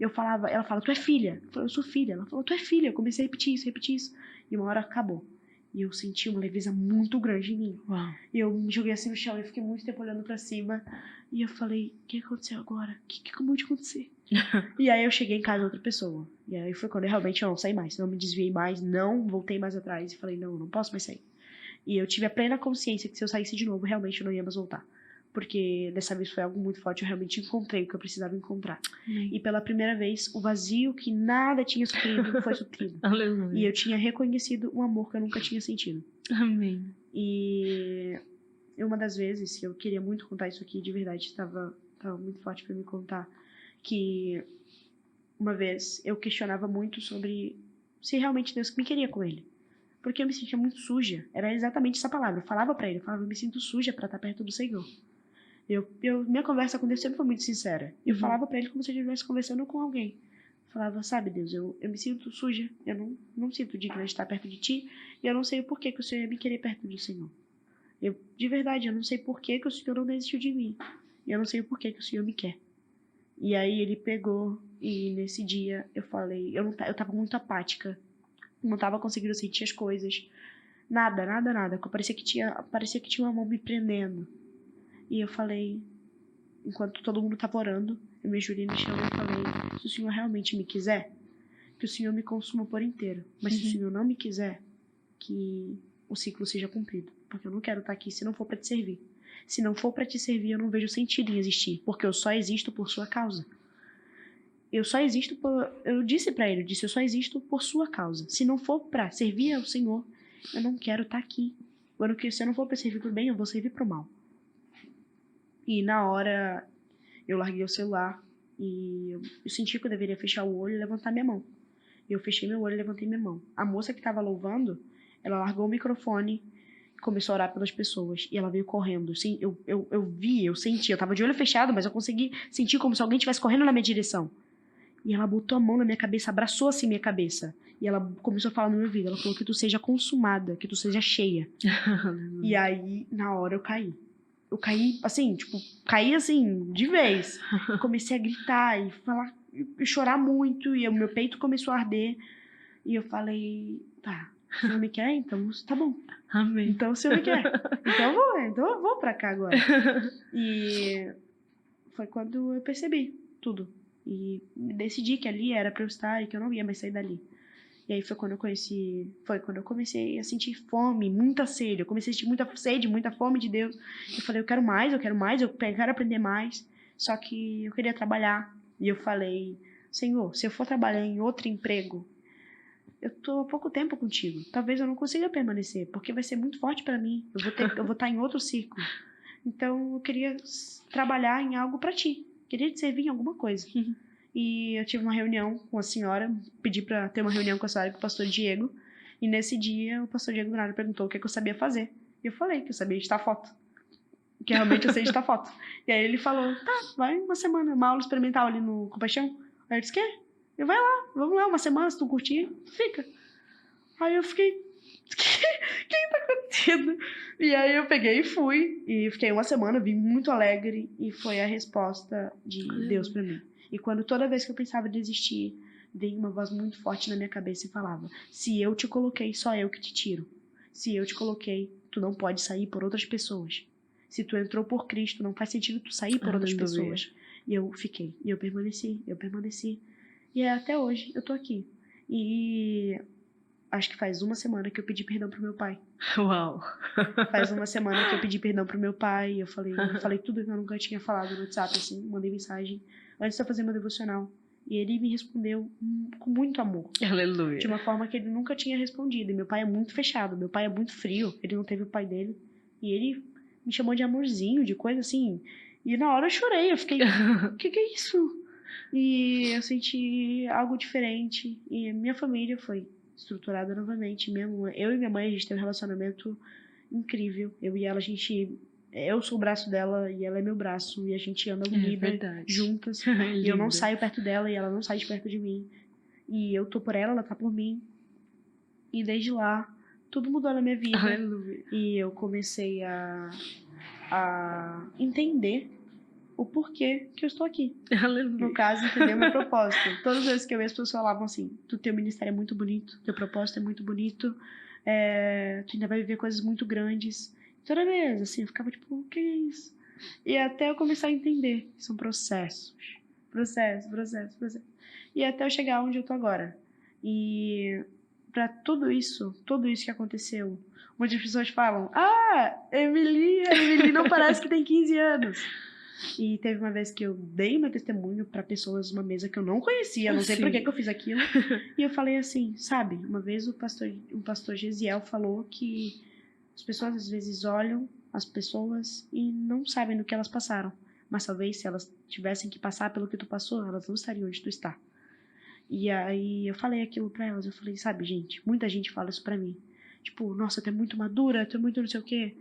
Ela fala, tu é filha. Eu falei, eu sou filha. Ela falou, tu é filha. Eu comecei a repetir isso. E uma hora acabou. E eu senti uma leveza muito grande em mim. Uau. E eu me joguei assim no chão e fiquei muito tempo olhando pra cima. E eu falei, o que aconteceu agora? O que acabou de acontecer? E aí eu cheguei em casa outra pessoa. E aí foi quando eu não saí mais. Não me desviei mais, não voltei mais atrás. E falei, não posso mais sair. E eu tive a plena consciência que se eu saísse de novo, realmente eu não ia mais voltar. Porque dessa vez foi algo muito forte. Eu realmente encontrei o que eu precisava encontrar. E pela primeira vez, o vazio que nada tinha suprido foi suprido. Aleluia. E eu tinha reconhecido um amor que eu nunca tinha sentido. Amém. E uma das vezes, eu queria muito contar isso aqui, de verdade, estava muito forte pra me contar, que uma vez eu questionava muito sobre se realmente Deus me queria com ele. Porque eu me sentia muito suja. Era exatamente essa palavra. Eu falava pra ele, eu me sinto suja pra estar perto do Senhor. Minha conversa com Deus sempre foi muito sincera. Eu falava pra ele como se eu estivesse conversando com alguém. Eu falava, sabe, Deus, eu me sinto suja. Eu não me sinto digna de estar perto de ti. E eu não sei o porquê que o Senhor ia me querer perto do Senhor. De verdade, eu não sei porquê que o Senhor não desistiu de mim. E eu não sei o porquê que o Senhor me quer. E aí ele pegou e nesse dia eu falei, eu tava muito apática. Não tava conseguindo sentir as coisas. Nada. Parecia que tinha uma mão me prendendo. E eu falei, enquanto todo mundo tava orando, eu me ajoelhei no chão e falei, se o Senhor realmente me quiser, que o Senhor me consuma por inteiro. Mas se o Senhor não me quiser, que o ciclo seja cumprido. Porque eu não quero estar aqui se não for pra te servir. Se não for pra te servir, eu não vejo sentido em existir. Porque eu só existo por sua causa. Eu disse pra ele, eu só existo por sua causa. Se não for pra servir ao Senhor, eu não quero estar aqui. Se eu não for pra servir pro bem, eu vou servir pro mal. E na hora, eu larguei o celular e eu senti que eu deveria fechar o olho e levantar minha mão. Eu fechei meu olho e levantei minha mão. A moça que estava louvando, ela largou o microfone e começou a orar pelas pessoas. E ela veio correndo. Eu senti. Eu tava de olho fechado, mas eu consegui sentir como se alguém estivesse correndo na minha direção. E ela botou a mão na minha cabeça, abraçou assim minha cabeça. E ela começou a falar no meu ouvido. Ela falou que tu seja consumada, que tu seja cheia. E aí, na hora, eu caí. Eu caí, assim, de vez. Eu comecei a gritar e falar, e chorar muito, e o meu peito começou a arder. E eu falei, tá, o Senhor me quer? Então tá bom. Amém. Então o Senhor me quer. Então eu vou pra cá agora. E foi quando eu percebi tudo. E decidi que ali era pra eu estar e que eu não ia mais sair dali. E aí foi quando eu comecei a sentir fome, muita sede. Eu comecei a sentir muita sede, muita fome de Deus. Eu falei, eu quero mais, eu quero aprender mais. Só que eu queria trabalhar. E eu falei, Senhor, se eu for trabalhar em outro emprego, eu tô há pouco tempo contigo. Talvez eu não consiga permanecer, porque vai ser muito forte pra mim. Eu vou estar em outro círculo. Então eu queria trabalhar em algo pra ti. Queria te servir em alguma coisa. E eu tive uma reunião com a senhora, pedi pra ter uma reunião com a senhora e com o pastor Diego. E nesse dia, o pastor Diego do nada perguntou o que eu sabia fazer. E eu falei que eu sabia editar foto. Que realmente eu sei editar foto. E aí ele falou, tá, vai uma semana, uma aula experimental ali no Compaixão. Aí eu disse, quê? Eu, vai lá, vamos lá, uma semana, se tu curtir, fica. Aí eu fiquei, o que tá acontecendo? E aí eu peguei e fui. E fiquei uma semana, vim muito alegre. E foi a resposta de Deus pra mim. E quando toda vez que eu pensava em desistir, veio uma voz muito forte na minha cabeça e falava, se eu te coloquei, só eu que te tiro. Se eu te coloquei, Tu não pode sair por outras pessoas. Se tu entrou por Cristo, não faz sentido tu sair por outras pessoas. E eu fiquei. E eu permaneci. E até hoje eu tô aqui. E acho que faz uma semana que eu pedi perdão pro meu pai. Uau! Faz uma semana que eu pedi perdão pro meu pai. Eu falei tudo que eu nunca tinha falado no WhatsApp, assim. Mandei mensagem antes de eu fazer meu devocional. E ele me respondeu com muito amor. Aleluia. De uma forma que ele nunca tinha respondido. E meu pai é muito fechado. Meu pai é muito frio. Ele não teve o pai dele. E ele me chamou de amorzinho, de coisa assim. E na hora eu chorei. Eu fiquei, o que é isso? E eu senti algo diferente. E a minha família foi estruturada novamente. Eu e minha mãe, a gente tem um relacionamento incrível. Eu e ela, eu sou o braço dela e ela é meu braço. E a gente anda unida, juntas. E eu não saio perto dela e ela não sai de perto de mim. E eu tô por ela tá por mim. E desde lá, tudo mudou na minha vida. Aleluia. E eu comecei a entender o porquê que eu estou aqui. Aleluia. No caso, entender o meu propósito. Todas as vezes que eu vi as pessoas falavam assim, teu ministério é muito bonito, teu propósito é muito bonito, tu ainda vai viver coisas muito grandes. Toda vez, assim, eu ficava tipo, o que é isso? E até eu começar a entender que são processos. E até eu chegar onde eu tô agora. E pra tudo isso que aconteceu, muitas pessoas falam, Emily não parece que tem 15 anos. E teve uma vez que eu dei meu testemunho pra pessoas numa mesa que eu não conhecia, não sei por que eu fiz aquilo. E eu falei assim, sabe, uma vez o pastor Gesiel falou que as pessoas às vezes olham as pessoas e não sabem do que elas passaram. Mas talvez se elas tivessem que passar pelo que tu passou, elas não estariam onde tu está. E aí eu falei aquilo pra elas, eu falei, sabe, gente, muita gente fala isso pra mim. Tipo, nossa, tu é muito madura, tu é muito não sei o quê.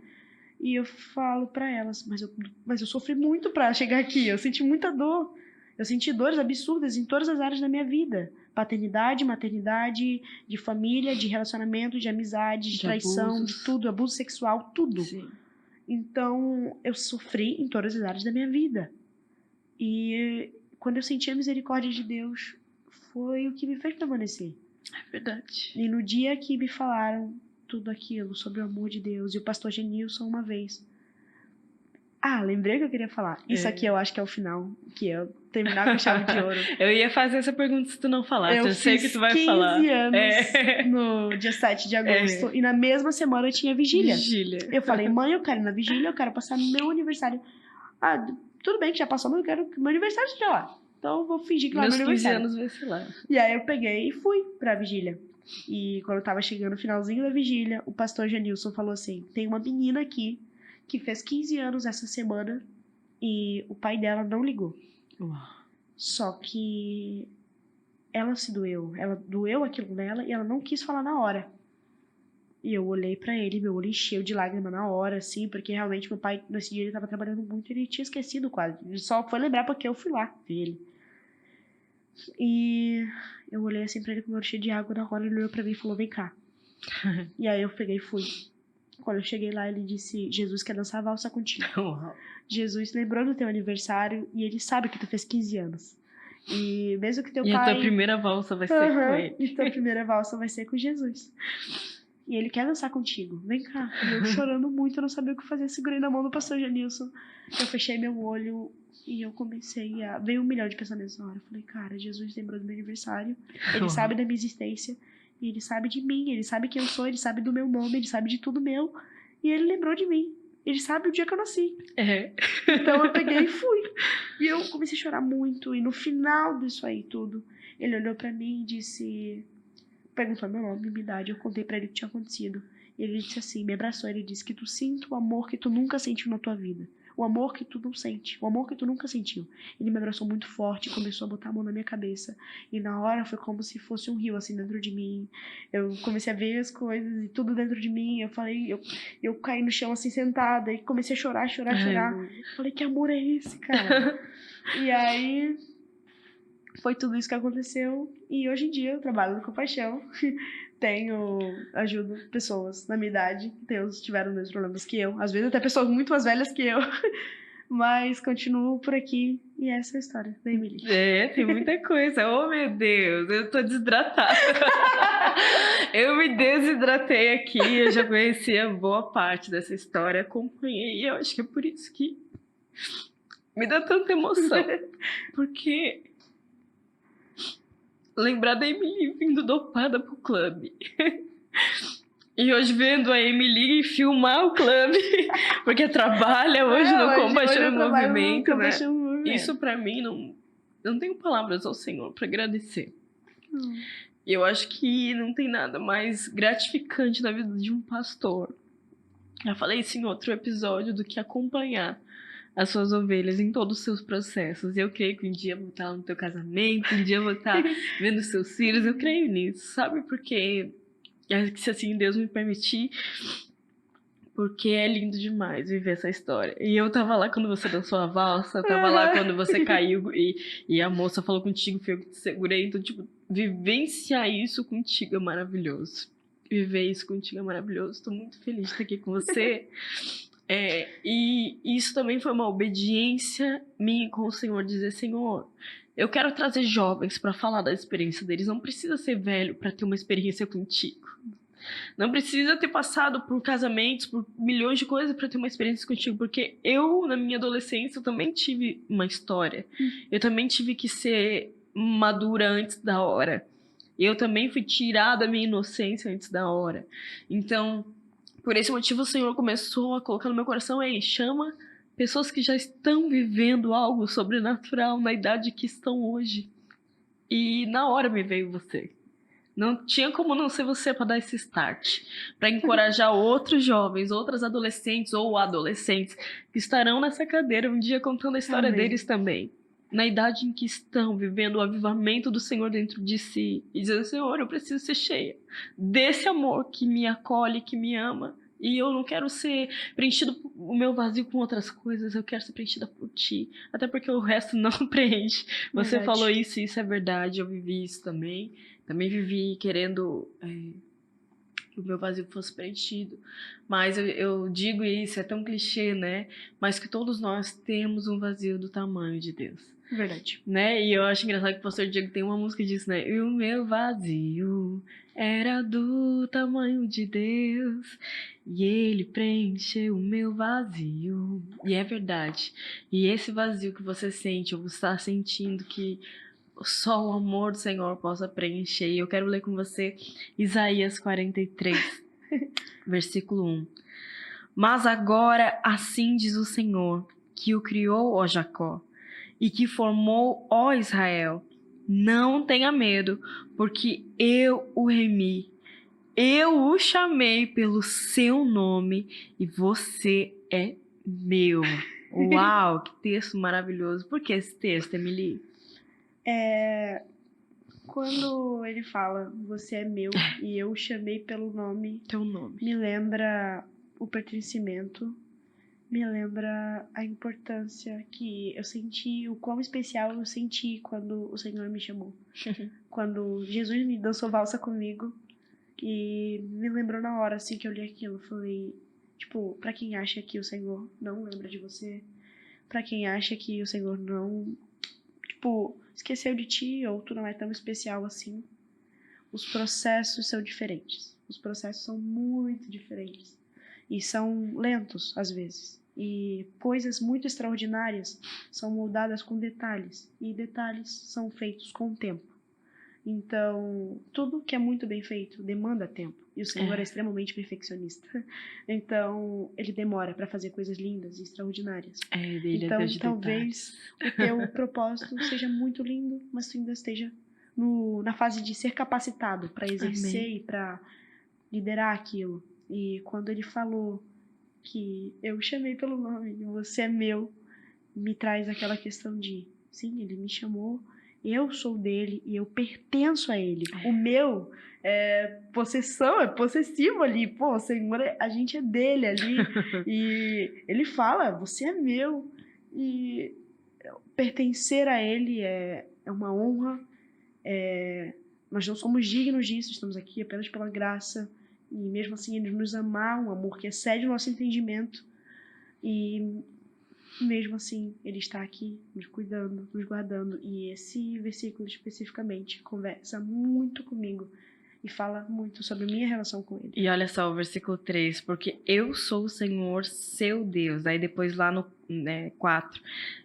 E eu falo pra elas, mas eu sofri muito pra chegar aqui, eu senti muita dor. Eu senti dores absurdas em todas as áreas da minha vida. Paternidade, maternidade, de família, de relacionamento, de amizade, de traição, abusos. De tudo, abuso sexual, tudo. Sim. Então, eu sofri em todas as áreas da minha vida. E quando eu senti a misericórdia de Deus, foi o que me fez permanecer. É verdade. E no dia que me falaram tudo aquilo sobre o amor de Deus, e o pastor Genilson uma vez. Lembrei que eu queria falar. Isso aqui eu acho que é o final, que é terminar com chave de ouro. Eu ia fazer essa pergunta se tu não falasse, eu sei que tu vai falar. Eu fiz 15 anos no dia 7 de agosto, e na mesma semana eu tinha vigília. Eu falei, mãe, eu quero ir na vigília, eu quero passar meu aniversário. Tudo bem que já passou, mas eu quero que meu aniversário esteja lá. Então eu vou fingir que lá é meu aniversário. Meus 15 anos vai ser lá. E aí eu peguei e fui pra vigília. E quando eu tava chegando no finalzinho da vigília, o pastor Janilson falou assim, tem uma menina aqui que fez 15 anos essa semana e o pai dela não ligou. Só que ela se doeu. Ela doeu aquilo nela e ela não quis falar na hora. E eu olhei pra ele, meu olho encheu de lágrima na hora, assim, porque realmente meu pai, nesse dia, ele tava trabalhando muito e ele tinha esquecido quase. Ele só foi lembrar porque eu fui lá ver ele. E eu olhei assim pra ele com o olho cheio de água, na hora ele olhou pra mim e falou, vem cá. E aí eu peguei e fui. Quando eu cheguei lá, ele disse, Jesus quer dançar valsa contigo. Jesus lembrou do teu aniversário e ele sabe que tu fez 15 anos. E mesmo que teu pai... E a tua primeira valsa vai ser com ele. E tua primeira valsa vai ser com Jesus. E ele quer dançar contigo. Vem cá. E eu chorando muito, eu não sabia o que fazer. Segurei na mão do pastor Janilson. Eu fechei meu olho e eu comecei a... Veio 1 milhão de pensamentos na hora. Eu falei, cara, Jesus lembrou do meu aniversário. Ele sabe da minha existência. E ele sabe de mim. Ele sabe quem eu sou. Ele sabe do meu nome. Ele sabe de tudo meu. E ele lembrou de mim. Ele sabe o dia que eu nasci. Então eu peguei e fui. E eu comecei a chorar muito. E no final disso aí tudo, ele olhou pra mim e disse... Perguntou meu nome, minha idade, eu contei pra ele o que tinha acontecido. E ele disse assim, me abraçou, ele disse que tu sinta o amor que tu nunca sentiu na tua vida. O amor que tu não sente, o amor que tu nunca sentiu. Ele me abraçou muito forte, começou a botar a mão na minha cabeça. E na hora foi como se fosse um rio assim dentro de mim. Eu comecei a ver as coisas e tudo dentro de mim. Eu falei, eu caí no chão assim sentada e comecei a chorar. Falei, que amor é esse, cara? E aí... Foi tudo isso que aconteceu e hoje em dia eu trabalho com paixão, ajudo pessoas na minha idade que tiveram os mesmos problemas que eu, às vezes até pessoas muito mais velhas que eu, Mas continuo por aqui e essa é a história da Emily. Tem muita coisa. Oh, meu Deus, eu tô desidratada. Eu me desidratei aqui, eu já conhecia boa parte dessa história, acompanhei, e eu acho que é por isso que me dá tanta emoção. Porque lembrar da Emily vindo dopada pro clube. E hoje vendo a Emily filmar o clube, porque trabalha hoje no Compaixão em Movimento, né? Isso pra mim não tenho palavras ao Senhor pra agradecer. E eu acho que não tem nada mais gratificante na vida de um pastor. Já falei isso em outro episódio, do que acompanhar as suas ovelhas em todos os seus processos. Eu creio que um dia eu vou estar no teu casamento, um dia eu vou estar vendo os seus filhos. Eu creio nisso, sabe? Porque, se assim Deus me permitir, porque é lindo demais viver essa história. E eu tava lá quando você dançou a valsa, tava lá quando você caiu e a moça falou contigo, foi eu que te segurei. Então, tipo, vivenciar isso contigo é maravilhoso. Viver isso contigo é maravilhoso. Tô muito feliz de estar aqui com você. E isso também foi uma obediência minha com o Senhor, dizer: Senhor, eu quero trazer jovens para falar da experiência deles. Não precisa ser velho para ter uma experiência contigo. Não precisa ter passado por casamentos, por milhões de coisas para ter uma experiência contigo, porque eu, na minha adolescência, eu também tive uma história. Eu também tive que ser madura antes da hora. Eu também fui tirada da minha inocência antes da hora. Então, por esse motivo, o Senhor começou a colocar no meu coração: ei, chama pessoas que já estão vivendo algo sobrenatural na idade que estão hoje. E na hora me veio você. Não tinha como não ser você para dar esse start, para encorajar outros jovens, outras adolescentes ou adolescentes que estarão nessa cadeira um dia contando a história deles também, na idade em que estão, vivendo o avivamento do Senhor dentro de si, e dizendo: Senhor, eu preciso ser cheia desse amor que me acolhe, que me ama, e eu não quero ser preenchido o meu vazio com outras coisas, eu quero ser preenchida por ti, até porque o resto não preenche. Você falou isso e isso é verdade, eu vivi isso também. Também vivi querendo que o meu vazio fosse preenchido. Mas eu digo isso, é tão clichê, né? Mas que todos nós temos um vazio do tamanho de Deus. Verdade. Né? E eu acho engraçado que o pastor Diego tem uma música disso, né? E o meu vazio era do tamanho de Deus, e ele preencheu o meu vazio. E é verdade. E esse vazio que você sente, ou você está sentindo, que só o amor do Senhor possa preencher. E eu quero ler com você Isaías 43, versículo 1. Mas agora assim diz o Senhor, que o criou, ó Jacó, e que formou, ó Israel: não tenha medo, porque eu o remi. Eu o chamei pelo seu nome e você é meu. Uau, que texto maravilhoso. Por que esse texto, Emily? Quando ele fala, você é meu e eu o chamei pelo nome, Teu nome, me lembra o pertencimento, me lembra a importância que eu senti, o quão especial eu senti quando o Senhor me chamou. Quando Jesus me dançou valsa comigo, e me lembrou na hora, assim, que eu li aquilo. Falei, tipo, pra quem acha que o Senhor não lembra de você, pra quem acha que o Senhor não, tipo, esqueceu de ti, ou tu não é tão especial assim, os processos são diferentes. Os processos são muito diferentes. E são lentos, às vezes. E coisas muito extraordinárias são moldadas com detalhes. E detalhes são feitos com o tempo. Então, tudo que é muito bem feito demanda tempo. E o Senhor é extremamente perfeccionista. Então, ele demora para fazer coisas lindas e extraordinárias. Então, talvez o teu propósito seja muito lindo, mas tu ainda esteja na fase de ser capacitado para exercer e para liderar aquilo. E quando ele falou que eu chamei pelo nome e você é meu, me traz aquela questão de, sim, ele me chamou, eu sou dele e eu pertenço a ele. O meu possessão, é possessivo ali. Pô, o Senhor, a gente é dele ali. E ele fala, você é meu. E pertencer a ele é uma honra. Nós não somos dignos disso, estamos aqui apenas pela graça. E mesmo assim ele nos amar, um amor que excede o nosso entendimento. E mesmo assim, Ele está aqui nos cuidando, nos guardando. E esse versículo especificamente conversa muito comigo e fala muito sobre a minha relação com Ele. E olha só o versículo 3, porque eu sou o Senhor, seu Deus. Aí depois lá no 4,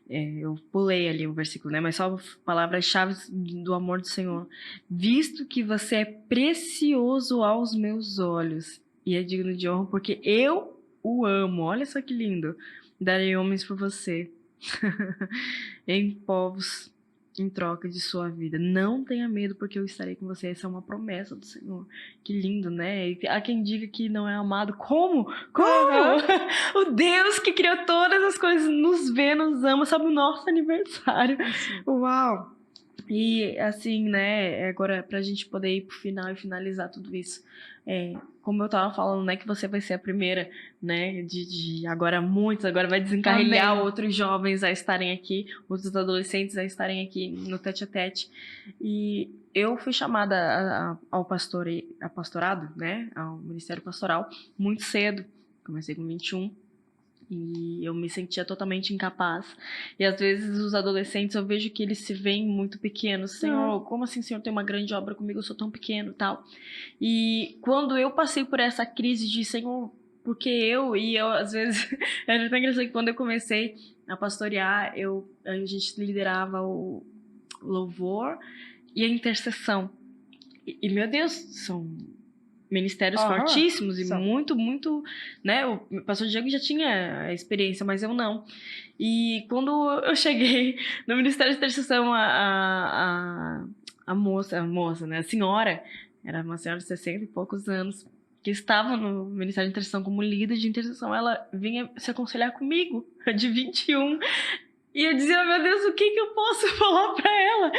eu pulei ali o versículo, né? Mas só palavras-chave do amor do Senhor. Visto que você é precioso aos meus olhos e é digno de honra, porque eu o amo. Olha só que lindo. Darei homens por você, em povos em troca de sua vida. Não tenha medo, porque eu estarei com você. Essa é uma promessa do Senhor. Que lindo, né? E há quem diga que não é amado. Como? O Deus que criou todas as coisas nos vê, nos ama, sabe o nosso aniversário. Assim. Uau! E assim, né, agora pra gente poder ir pro final e finalizar tudo isso, como eu tava falando, né, que você vai ser a primeira, né, de agora muitos, agora vai desencarrilhar Amém. outros jovens a estarem aqui, outros adolescentes a estarem aqui no tete a tete. E eu fui chamada ao pastorado, né, ao ministério pastoral, muito cedo, comecei com 21. E eu me sentia totalmente incapaz. E às vezes os adolescentes, eu vejo que eles se veem muito pequenos. Senhor, como assim o Senhor tem uma grande obra comigo? Eu sou tão pequeno e tal. E quando eu passei por essa crise de, Senhor, porque eu às vezes, era até engraçado que quando eu comecei a pastorear, a gente liderava o louvor e a intercessão. E meu Deus, são ministérios fortíssimos e muito, né? O pastor Diego já tinha a experiência, mas eu não. E quando eu cheguei no Ministério de Intercessão, a moça, né? A senhora, era uma senhora de 60 e poucos anos, que estava no Ministério de Intercessão como líder de intercessão, ela vinha se aconselhar comigo, de 21. E eu dizia, meu Deus, o que eu posso falar para ela?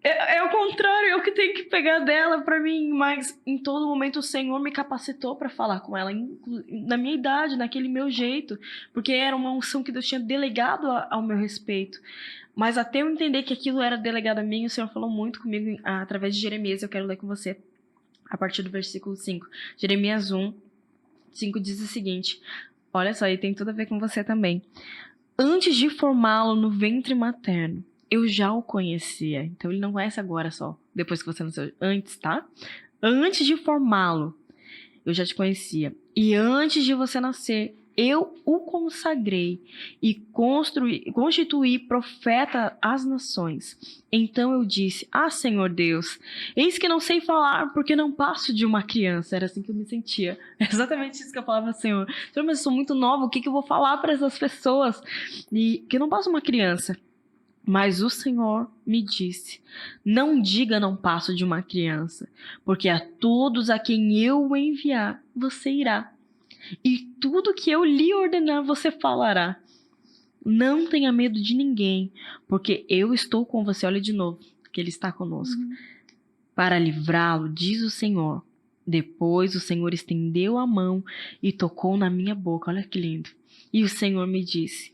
É o contrário, eu que tenho que pegar dela pra mim, mas em todo momento o Senhor me capacitou pra falar com ela, na minha idade, naquele meu jeito, porque era uma unção que Deus tinha delegado ao meu respeito. Mas até eu entender que aquilo era delegado a mim, o Senhor falou muito comigo através de Jeremias. Eu quero ler com você a partir do versículo 5. Jeremias 1, 5 diz o seguinte, olha só, e tem tudo a ver com você também. Antes de formá-lo no ventre materno, eu já o conhecia. Então ele não conhece agora só, depois que você nasceu. Antes, tá? Antes de formá-lo, eu já te conhecia. E antes de você nascer, eu o consagrei e constituí profeta às nações. Então eu disse, Senhor Deus, eis que não sei falar, porque não passo de uma criança. Era assim que eu me sentia. É exatamente isso que eu falava, Senhor, mas eu sou muito nova, o que eu vou falar para essas pessoas? E que eu não passo uma criança. Mas o Senhor me disse, não diga não passo de uma criança, porque a todos a quem eu o enviar, você irá. E tudo que eu lhe ordenar, você falará. Não tenha medo de ninguém, porque eu estou com você. Olha de novo, que ele está conosco. Para livrá-lo, diz o Senhor. Depois o Senhor estendeu a mão e tocou na minha boca. Olha que lindo. E o Senhor me disse,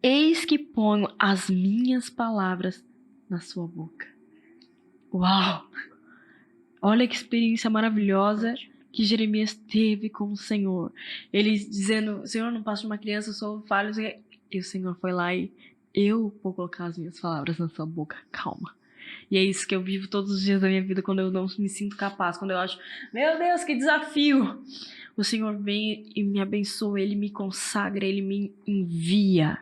eis que ponho as minhas palavras na sua boca. Uau! Olha que experiência maravilhosa que Jeremias teve com o Senhor. Ele dizendo, Senhor, não passo de uma criança, eu sou falho. E o Senhor foi lá e eu vou colocar as minhas palavras na sua boca. Calma. E é isso que eu vivo todos os dias da minha vida, quando eu não me sinto capaz, quando eu acho, meu Deus, que desafio! O Senhor vem e me abençoa, Ele me consagra, Ele me envia.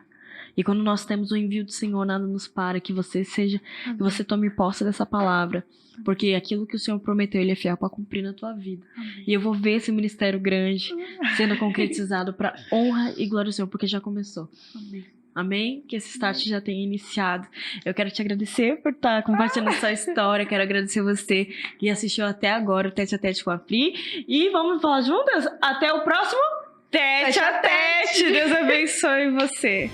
E quando nós temos o envio do Senhor, nada nos para, que você que você tome posse dessa palavra. Porque aquilo que o Senhor prometeu, Ele é fiel para cumprir na tua vida. Amém. E eu vou ver esse ministério grande sendo concretizado para honra e glória do Senhor, porque já começou. Amém. Amém? Que esse start já tenha iniciado. Eu quero te agradecer por estar compartilhando sua história. Quero agradecer você que assistiu até agora o Tete a Tete com a Pri. E vamos falar juntas? Até o próximo Tete a Tete. Deus abençoe você.